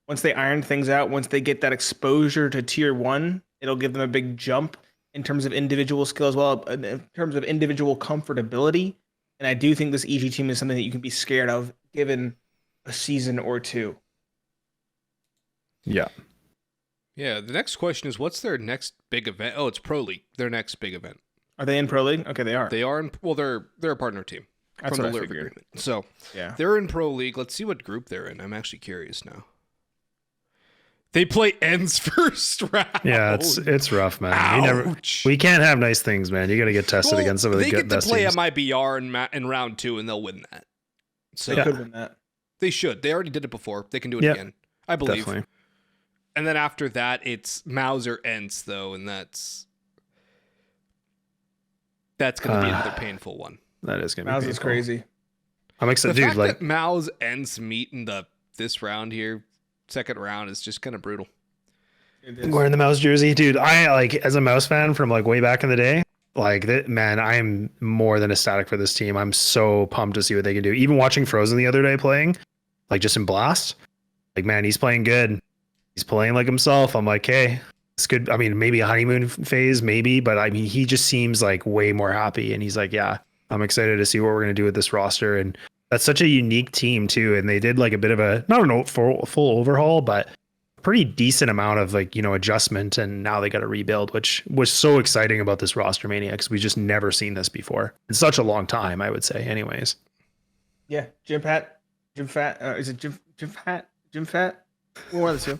Once they iron things out, once they get that exposure to tier 1, it'll give them a big jump in terms of individual skill as well, in terms of individual comfortability. And I do think this EG team is something that you can be scared of given a season or two. Yeah. Yeah, the next question is, what's their next big event? Oh, it's Pro League, their next big event. Are they in Pro League? Okay, they are. They are they're a partner team. That's from what the I Live figured. agreement. So yeah, they're in Pro League. Let's see what group they're in. I'm actually curious now. They play ends first round. Yeah, it's rough, man. Ouch. We can't have nice things, man. You got to get tested against some of the best teams. They get to play MIBR in round 2, and they'll win that. So they could win that. They should. They already did it before. They can do it again, I believe. Definitely. And then after that, it's Mauser Ents, though, and that's going to be another painful one. That is going to be Mauser's crazy. I'm excited, the dude. fact Like that Maus Ents meet in this round here, second round, is just kind of brutal. wearing the Mouse jersey, dude. I like as a Mouse fan from like way back in the day. Like that, man, I am more than ecstatic for this team. I'm so pumped to see what they can do. Even watching Frozen the other day playing, like just in Blast, like man, he's playing good. He's playing like himself. I'm like, hey, it's good. I mean, maybe a honeymoon phase, maybe, but I mean, he just seems like way more happy. And he's like, yeah, I'm excited to see what we're gonna do with this roster. And that's such a unique team too. And they did like a bit of a not a full overhaul, but pretty decent amount of like, you know, adjustment, and now they got to rebuild, which was so exciting about this roster mania because we just never seen this before in such a long time, I would say. Anyways, yeah, Jim Fat, is it Jim Fat? One of the two.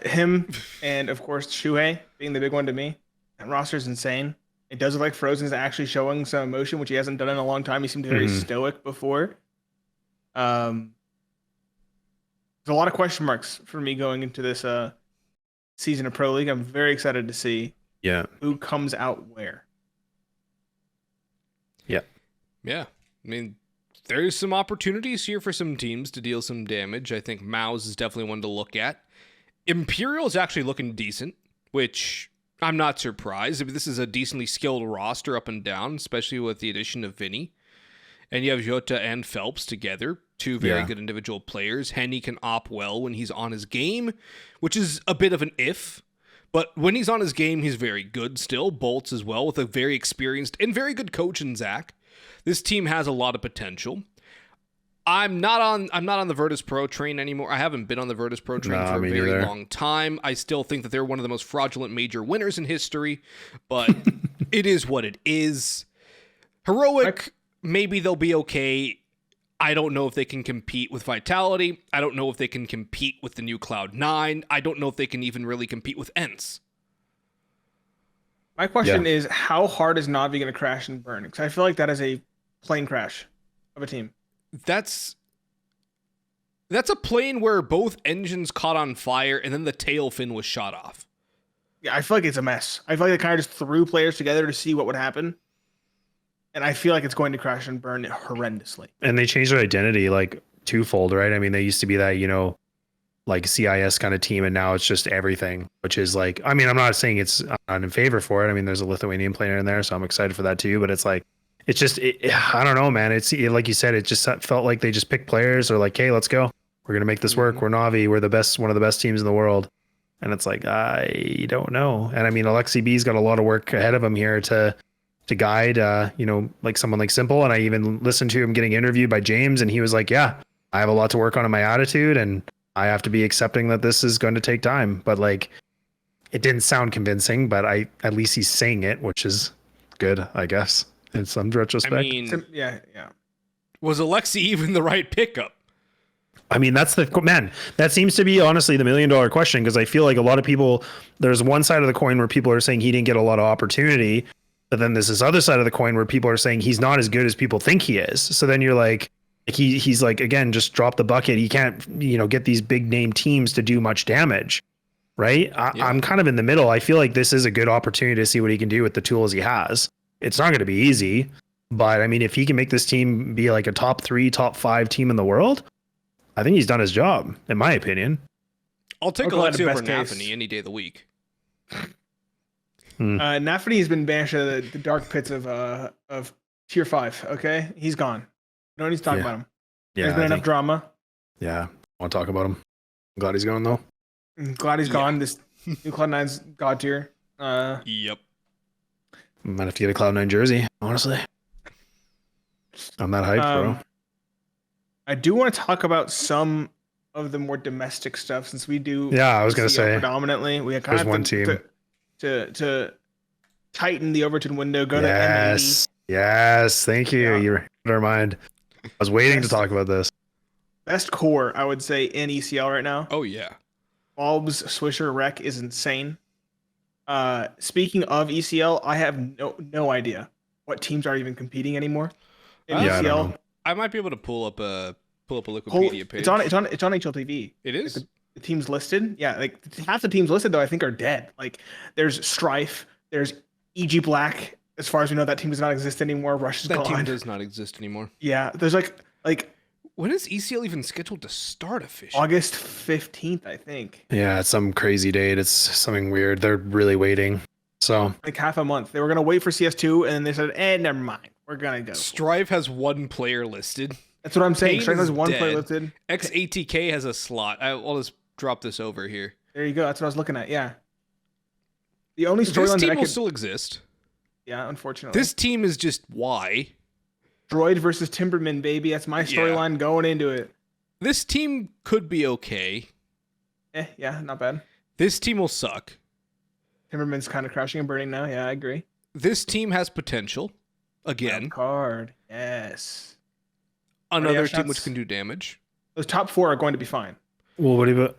Him and of course Shuhei being the big one to me. That roster's insane. It does look like Frozen's actually showing some emotion, which he hasn't done in a long time. He seemed very stoic before. There's a lot of question marks for me going into this season of Pro League. I'm very excited to see who comes out where. Yeah. I mean, there's some opportunities here for some teams to deal some damage. I think Maus is definitely one to look at. Imperial is actually looking decent, which I'm not surprised. I mean, this is a decently skilled roster up and down, especially with the addition of Vinny. And you have Jota and Phelps together, two very good individual players. Henny can op well when he's on his game, which is a bit of an if. But when he's on his game, he's very good still. Bolts as well, with a very experienced and very good coach in Zach. This team has a lot of potential. I'm not on the Virtus Pro train anymore. I haven't been on the Virtus Pro train for a very long time. I still think that they're one of the most fraudulent major winners in history, but it is what it is. Heroic, maybe they'll be okay. I don't know if they can compete with Vitality. I don't know if they can compete with the new Cloud9. I don't know if they can even really compete with ENCE. My question is, how hard is Na'Vi going to crash and burn? Because I feel like that is a plane crash of a team. That's a plane where both engines caught on fire and then the tail fin was shot off. Yeah, I feel like it's a mess. I feel like they kind of just threw players together to see what would happen. And I feel like it's going to crash and burn horrendously. And they changed their identity like twofold, right? I mean, they used to be that, like CIS kind of team, and now it's just everything, which is like, I mean, I'm not saying I'm not in favor for it. I mean, there's a Lithuanian player in there, so I'm excited for that too. But it's like, it's just, I don't know, man. It's like you said, it just felt like they just picked players or like, hey, let's go. We're going to make this work. We're Na'Vi. We're the best, one of the best teams in the world. And it's like, I don't know. And I mean, Alexi B's got a lot of work ahead of him here to guide, like someone like Simple. And I even listened to him getting interviewed by James, and he was like, yeah, I have a lot to work on in my attitude, and I have to be accepting that this is going to take time. But like, it didn't sound convincing, but at least he's saying it, which is good, I guess, in some retrospect. I mean, yeah. Was Alexi even the right pickup? I mean, that seems to be honestly the $1 million question, because I feel like a lot of people, there's one side of the coin where people are saying he didn't get a lot of opportunity, but then there's this other side of the coin where people are saying he's not as good as people think he is. So then you're like, he's like, again, just drop the bucket. He can't, get these big name teams to do much damage, right? I'm kind of in the middle. I feel like this is a good opportunity to see what he can do with the tools he has. It's not going to be easy, but I mean, if he can make this team be like a top 3, top 5 team in the world, I think he's done his job, in my opinion. I'll take Alexi over Nafany any day of the week. Nafany has been banished out of the dark pits of tier 5. Okay, he's gone. No need to talk about him. Yeah, there's been enough drama. Yeah, I want to talk about him. I'm glad he's gone though. I'm glad he's gone. This new Cloud9's god tier. Yep. Might have to get a Cloud9 jersey, honestly. I'm that hyped, bro. I do want to talk about some of the more domestic stuff, since we do. Yeah, I was gonna say predominantly we have kind of one team to tighten the Overton window. Go to M80. Yes, thank you. You read our mind. I was waiting to talk about this. Best core, I would say, in ECL right now. Oh yeah. Bob's Swisher Rec is insane. Speaking of ECL, I have no idea what teams are even competing anymore in ECL. I might be able to pull up a Wikipedia page. It's on HLTV. It is? Like the teams listed. Yeah, like half the teams listed though I think are dead. Like there's Strife, there's EG Black. As far as we know, that team does not exist anymore. Rush is gone. That team does not exist anymore. Yeah, there's like when is ECL even scheduled to start officially? August 15th, I think. Yeah, it's some crazy date. It's something weird. They're really waiting. So like half a month. They were gonna wait for CS2, and then they said, never mind. We're gonna go. Strive has one player listed. That's what I'm saying. Pain Strive has one dead. player listed. XATK has a slot. I'll just drop this over here. There you go. That's what I was looking at. Yeah. The only This storyline team that will still exist. Yeah, unfortunately. This team is just why. Droid versus Timberman, baby. That's my storyline going into it. This team could be okay. Yeah, not bad. This team will suck. Timberman's kind of crashing and burning now. Yeah, I agree. This team has potential. Again. Wild card. Yes. Another team which can do damage. Those top 4 are going to be fine. Well, what about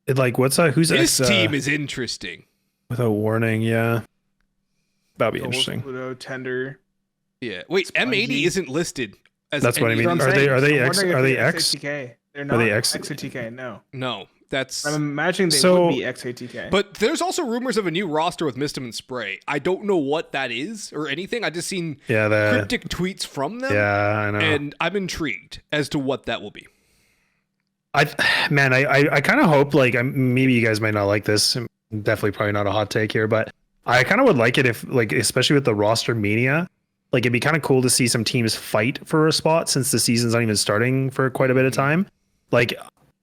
it? Like, what's that? Who's this team is interesting. Without warning, yeah. That'll be interesting. Pluto, Tender. Yeah. Wait, Spongy. M80 isn't listed. That's what I mean. Are they X? Are they X? They're not XATK. No. No. That's. I'm imagining they would be XATK. But there's also rumors of a new roster with Mistim and Spray. I don't know what that is or anything. I just seen cryptic tweets from them. Yeah, I know. And I'm intrigued as to what that will be. I kind of hope, like, maybe you guys might not like this. Definitely probably not a hot take here, but I kind of would like it if, like, especially with the roster media, like, it'd be kind of cool to see some teams fight for a spot since the season's not even starting for quite a bit of time. Like,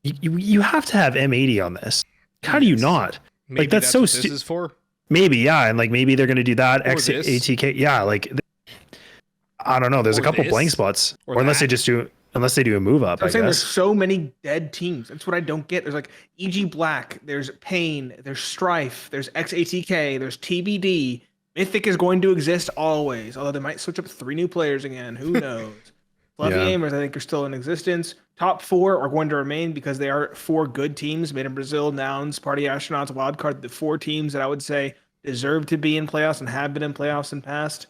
you have to have M80 on this. How do you not? Maybe like, that's so what this is for. Maybe, yeah, and like maybe they're gonna do that. XATK, yeah, like I don't know. There's a couple blank spots, or unless they just do. Unless they do a move up, I'm I saying there's guess. so many dead teams. That's what I don't get. There's like EG Black, there's Pain, there's Strife, there's XATK, there's TBD. Mythic is going to exist always, although they might switch up 3 new players again. Who knows? Fluffy Yeah. Aimers, I think, are still in existence. Top 4 are going to remain because they are 4 good teams made in Brazil, Nouns, Party Astronauts, Wildcard, the 4 teams that I would say deserve to be in playoffs and have been in playoffs in past.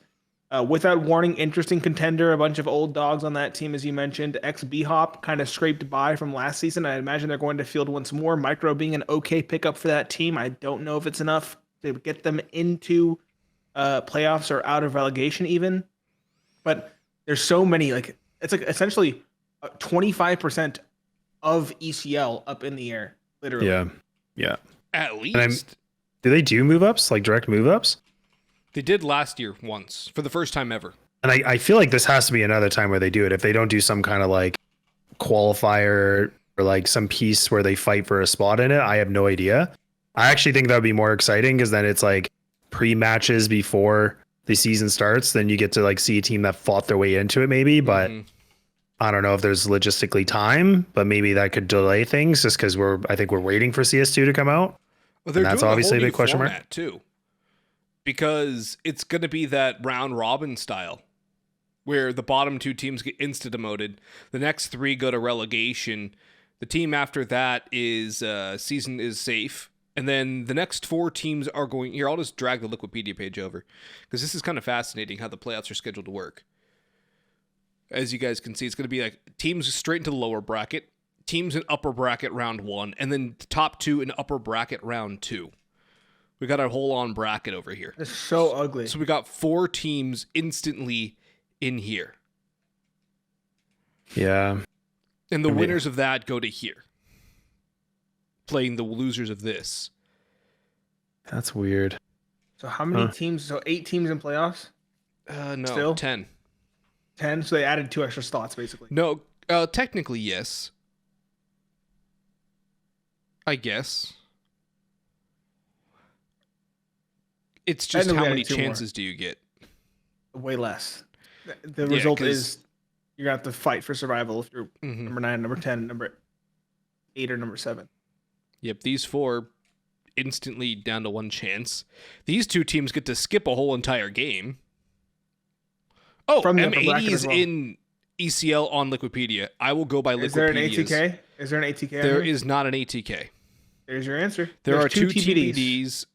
Without warning, interesting contender, a bunch of old dogs on that team, as you mentioned. X-B-Hop kind of scraped by from last season. I imagine they're going to field once more. Micro being an okay pickup for that team. I don't know if it's enough to get them into playoffs or out of relegation even. But there's so many, like, it's like essentially 25% of ECL up in the air, literally. Yeah. Yeah. At And least. do they do move ups, like direct move ups? They did last year once, for the first time ever. And I feel like this has to be another time where they do it. If they don't do some kind of like qualifier or like some piece where they fight for a spot in it, I have no idea. I actually think that would be more exciting because then it's like pre-matches before the season starts. Then you get to like see a team that fought their way into it maybe. But I don't know if there's logistically time, but maybe that could delay things just because I think we're waiting for CS2 to come out. Well, they're And that's doing obviously a a whole big new question mark. format too, because it's going to be that round robin style, where the bottom 2 teams get insta demoted, the next 3 go to relegation, the team after that is season is safe, and then the next 4 teams are going. Here, I'll just drag the Liquipedia page over because this is kind of fascinating how the playoffs are scheduled to work. As you guys can see, it's going to be like teams straight into the lower bracket, teams in upper bracket round 1, and then the top 2 in upper bracket round 2. We got a whole on bracket over here. It's so ugly. So we got 4 teams instantly in here. Yeah. And the I mean- winners of that go to here, playing the losers of this. That's weird. So how many teams? So 8 teams in playoffs? No, Still? 10. 10? So they added 2 extra slots, basically. No, technically, yes. I guess. It's just Technically, how I many need 2 more. chances do you get? Way less. The Yeah, result 'cause- is you're going to have to fight for survival if you're Mhm. number 9, number 10, number 8, or number 7. Yep, these 4 instantly down to 1 chance. These 2 teams get to skip a whole entire game. Oh, From the upper M80 bracket is as well. in ECL on Liquipedia. I will go by Liquipedia's. Is there an ATK? Is there an ATK? There is not an ATK. There's your answer. There There's are 2 TBDs. TBDs.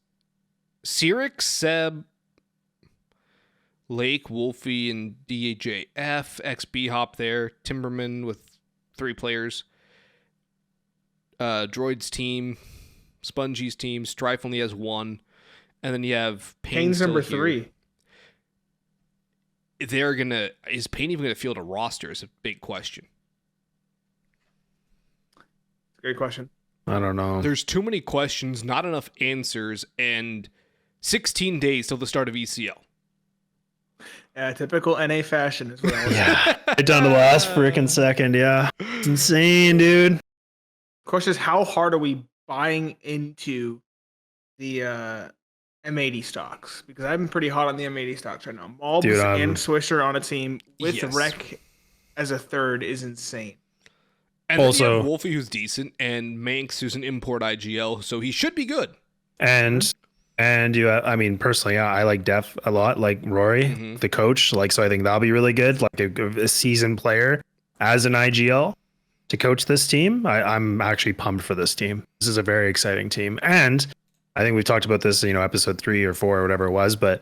Sirik, Seb, Lake, Wolfie, and DJF. XB Hop there. Timberman with 3 players. Droid's team. Spongey's team. Strife only has 1. And then you have Pain Kane's still number here. 3. Is Pain even gonna field a roster is a big question. Great question. I don't know. There's too many questions, not enough answers, and 16 days till the start of ECL. Typical NA fashion is what I was saying. Yeah. Right down to the last freaking second. Yeah. It's insane, dude. Question is, how hard are we buying into the M80 stocks? Because I've been pretty hot on the M80 stocks right now. Malbs Dude, and Swisher on a team with Yes. Rec as a third is insane. And then you Also- have Wolfie, who's decent, and Manx, who's an import IGL, so he should be good. And you, I mean, personally, yeah, I like Def a lot, like Rory, Mhm. the coach. Like, so I think that'll be really good. Like a seasoned player as an IGL to coach this team. I'm actually pumped for this team. This is a very exciting team. And I think we've talked about this, episode 3 or 4 or whatever it was, but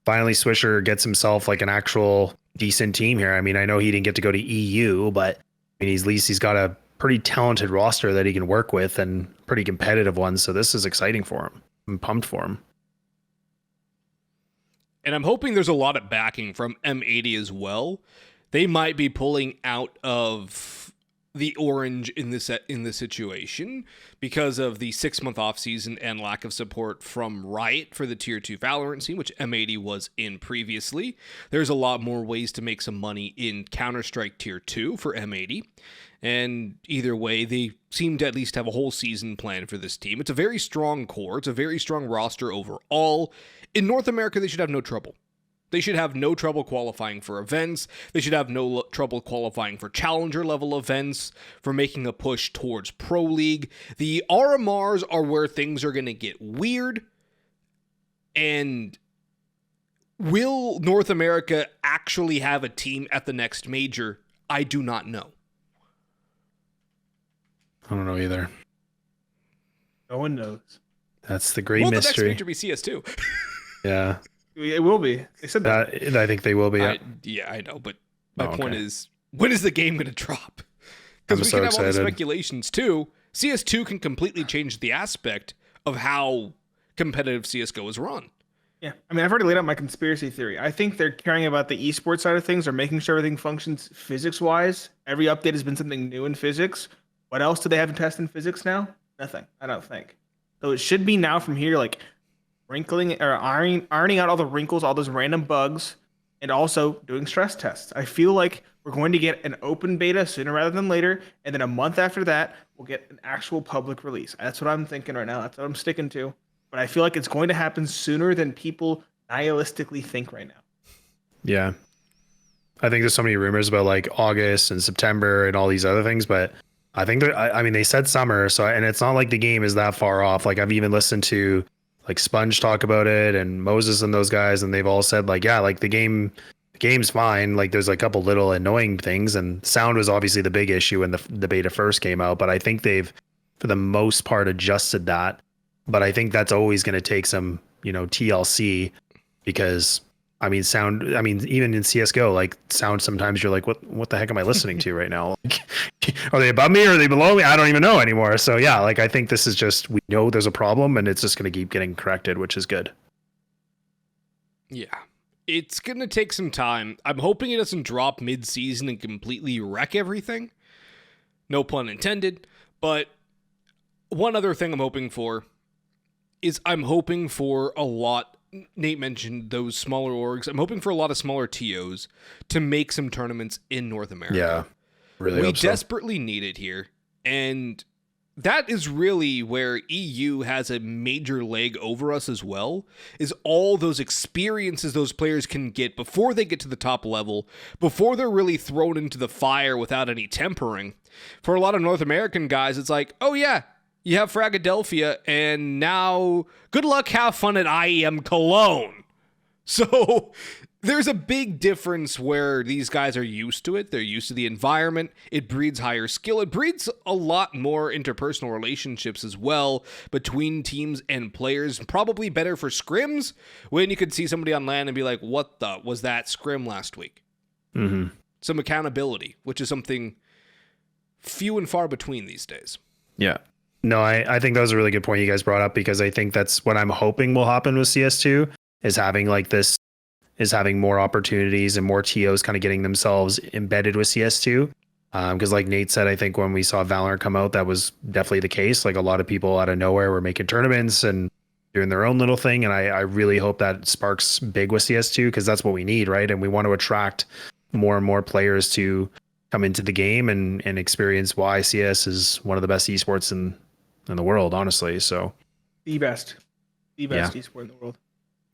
finally Swisher gets himself like an actual decent team here. I mean, I know he didn't get to go to EU, but I mean, at least he's got a pretty talented roster that he can work with and pretty competitive ones. So this is exciting for him. I'm pumped for him. And I'm hoping there's a lot of backing from M80 as well. They might be pulling out of the orange in this situation because of the 6-month off season and lack of support from Riot for the Tier 2 Valorant scene, which M80 was in previously. There's a lot more ways to make some money in Counter-Strike Tier 2 for M80. And either way, they seem to at least have a whole season plan for this team. It's a very strong core. It's a very strong roster overall. In North America, they should have no trouble They should have no trouble qualifying for events. They should have no trouble qualifying for challenger level events, for making a push towards Pro League. The RMRs are where things are going to get weird. And will North America actually have a team at the next major? I do not know. I don't know either. No one knows. That's the great Will mystery. The next major be CS2? Yeah. It will be. They said that. I think they will be. Yeah, I know, but my Oh, point okay. is, when is the game going to drop? Because I'm we so can have all the excited. speculations too. CS2 can completely change the aspect of how competitive CSGO is run. Yeah, I mean, I've already laid out my conspiracy theory. I think they're caring about the esports side of things, or making sure everything functions physics-wise. Every update has been something new in physics. What else do they have to test in physics now? Nothing, I don't think. So it should be now from here, like wrinkling or ironing out all the wrinkles, all those random bugs, and also doing stress tests. I feel like we're going to get an open beta sooner rather than later, and then a month after that, we'll get an actual public release. That's what I'm thinking right now. That's what I'm sticking to. But I feel like it's going to happen sooner than people nihilistically think right now. Yeah. I think there's so many rumors about like August and September and all these other things, but I think I mean, they said summer, so, and it's not like the game is that far off. Like I've even listened to like Sponge talk about it and Moses and those guys, and they've all said like, yeah, like the game's fine. Like there's like a couple little annoying things, and sound was obviously the big issue when the beta first came out, but I think they've, for the most part, adjusted that. But I think that's always going to take some, TLC, because I mean, sound, I mean, even in CSGO, like sound, sometimes you're like, what the heck am I listening to right now? Like, are they above me or are they below me? I don't even know anymore. So yeah, like I think this is just, we know there's a problem and it's just going to keep getting corrected, which is good. Yeah. It's going to take some time. I'm hoping it doesn't drop mid-season and completely wreck everything. No pun intended. But one other thing I'm hoping for is I'm hoping for a lot. Nate mentioned those smaller orgs. I'm hoping for a lot of smaller TOs to make some tournaments in North America. Yeah, really. We hope so. desperately need it here. And that is really where EU has a major leg over us as well, is all those experiences those players can get before they get to the top level, before they're really thrown into the fire without any tempering. For a lot of North American guys, it's like, oh yeah, you have Fragadelphia, and now good luck, have fun at IEM Cologne. So there's a big difference where these guys are used to it. They're used to the environment. It breeds higher skill. It breeds a lot more interpersonal relationships as well between teams and players. Probably better for scrims when you could see somebody on LAN and be like, what the was that scrim last week? Mm-hmm. Some accountability, which is something few and far between these days. Yeah. No, I think that was a really good point you guys brought up, because I think that's what I'm hoping will happen with CS2 is having more opportunities and more TOs kind of getting themselves embedded with CS2. Because like Nate said, I think when we saw Valorant come out, that was definitely the case. Like a lot of people out of nowhere were making tournaments and doing their own little thing. And I really hope that sparks big with CS2, because that's what we need, right? And we want to attract more and more players to come into the game and experience why CS is one of the best esports in the world, honestly. So The best esport in the world.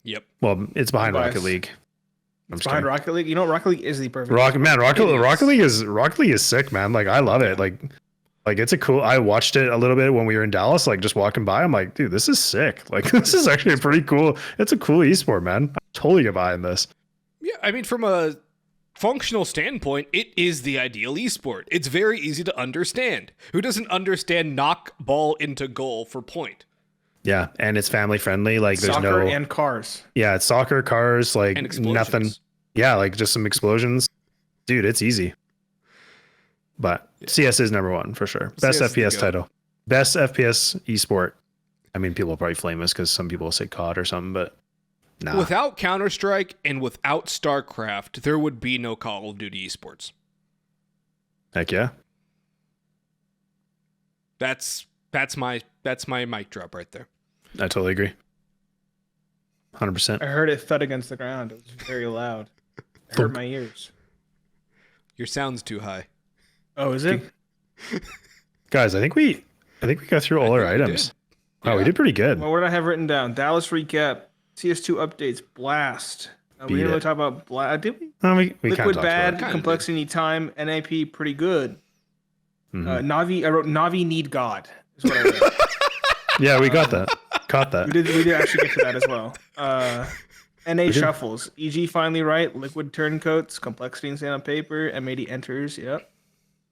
Yep. well, it's behind Bias. Rocket League. It's behind Rocket League. You know, Rocket League is the perfect. Rocket It is. Rocket League is sick, man. Like I love it. Like it's a cool. I watched it a little bit when we were in Dallas. Like just walking by, I'm like, dude, this is sick. Like this is actually a pretty cool. It's a cool esport, man. I totally get behind this. Yeah, I mean, from a functional standpoint, it is the ideal esport. It's very easy to understand. Who doesn't understand knock ball into goal for point? Yeah, and it's family friendly. Like there's soccer no. and cars. Yeah, it's soccer, cars, like And explosions. nothing. Yeah, like just some explosions. Dude, it's easy. But CS is number one for sure. Best CS is the FPS goat. title. Best FPS esport. I mean, people will probably flame us because some people will say COD or something, but nah. Without Counter-Strike and without StarCraft, there would be no Call of Duty esports. Heck yeah. That's my mic drop right there. I totally agree. 100%. I heard it thud against the ground. It was very loud. It hurt my ears. Your sound's too high. Oh, is it? Guys, I think we got through all our think we items. did. Wow, we Yeah. did pretty good. Well, what did I have written down? Dallas recap, CS2 updates, blast. We didn't really talk about did we? We Liquid kind of bad, Kinda complexity need time, NAP pretty good. Mhm. Navi, I wrote Navi need God. Is what I wrote. Yeah, we got that. Caught that. we did actually get to that as well. NA shuffles. EG finally right. Liquid turncoats. Complexity and stand on paper. MAD enters. Yep.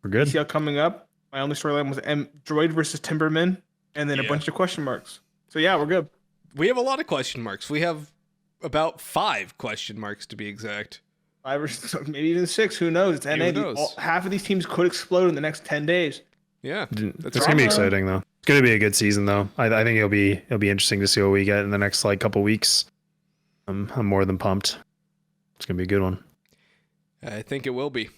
We're good. ECL coming up. My only storyline was Droid versus Timberman, and then a bunch of question marks. So yeah, we're good. We have a lot of question marks. We have about 5 question marks to be exact. 5 or maybe even 6. Who knows? It's NA. Who knows? Half of these teams could explode in the next 10 days. Yeah, It's gonna be exciting though. It's gonna be a good season though. I think it'll be interesting to see what we get in the next like couple weeks. I'm more than pumped. It's gonna be a good one. I think it will be.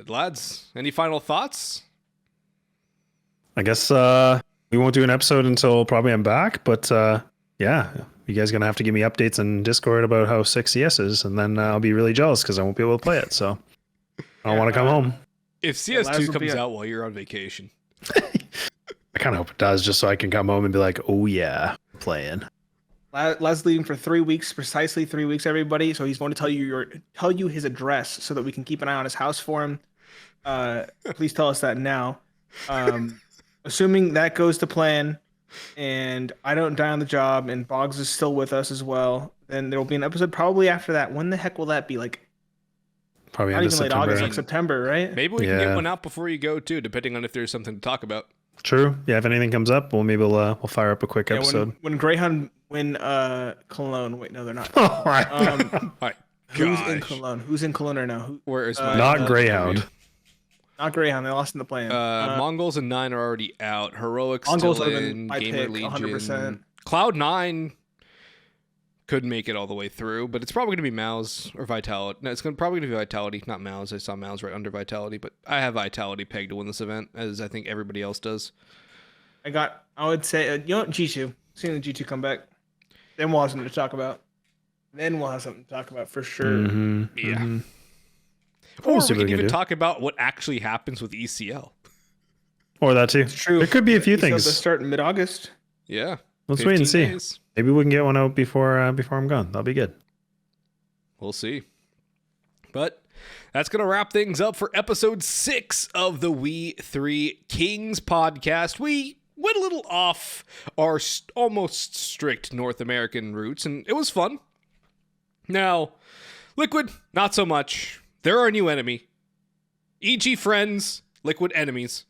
Lads, any final thoughts? I guess we won't do an episode until probably I'm back, but yeah, you guys gonna have to give me updates on Discord about how sick CS is, and then I'll be really jealous because I won't be able to play it. So I don't want to come home. If CS2 comes out while you're on vacation. I kind of hope it does, just so I can come home and be like, oh yeah, playing. Lad's leaving for 3 weeks, precisely 3 weeks, everybody. So he's going to tell you his address so that we can keep an eye on his house for him. Please tell us that now. Assuming that goes to plan, and I don't die on the job, and Boggs is still with us as well, then there will be an episode probably after that. When the heck will that be? Like Probably not end of even late September. August, like September, right? Maybe we can get one out before you go too, depending on if there's something to talk about. True. Yeah, if anything comes up, we'll fire up a quick episode. When Greyhound win Cologne. Wait, no, they're not. Oh my All right. Who's in Gosh. Cologne? Who's in Cologne right now? Where is my Not Greyhound. Not Greyhound. They lost in the play-in. Mongols and 9 are already out. Heroics Mongols still are the- in. my Gamer pick, Legion. 100%. Cloud9 could make it all the way through, but it's probably going to be Mouse or Vitality. No, it's probably going to be Vitality, not Mouse. I saw Mouse right under Vitality, but I have Vitality pegged to win this event, as I think everybody else does. I would say, G2. Seeing the G2 come back. Then we'll have something to talk about. For sure. Mm-hmm. Yeah. Mm-hmm. Or We'll see we what can we can even do. talk about what actually happens with ECL. Or that too. It's true. There could be a few So things. to start in mid-August. Yeah. Let's wait and 15 see. days. Maybe we can get one out before I'm gone. That'll be good. We'll see. But that's going to wrap things up for episode 6 of the We 3 Kings podcast. We went a little off our almost strict North American roots, and it was fun. Now, Liquid, not so much. They're our new enemy. EG friends, Liquid enemies.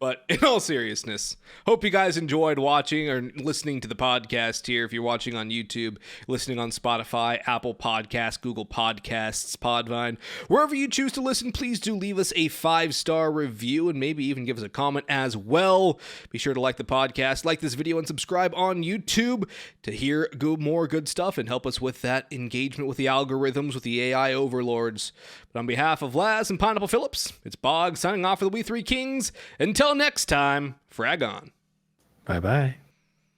But in all seriousness, hope you guys enjoyed watching or listening to the podcast here. If you're watching on YouTube, listening on Spotify, Apple Podcasts, Google Podcasts, Podvine, wherever you choose to listen, please do leave us a 5-star review and maybe even give us a comment as well. Be sure to like the podcast, like this video, and subscribe on YouTube to hear more good stuff and help us with that engagement with the algorithms, with the AI overlords. But on behalf of Laz and Pineapple Phillips, it's Boggs signing off for the We 3 Kings. Until next time, frag on. Bye bye.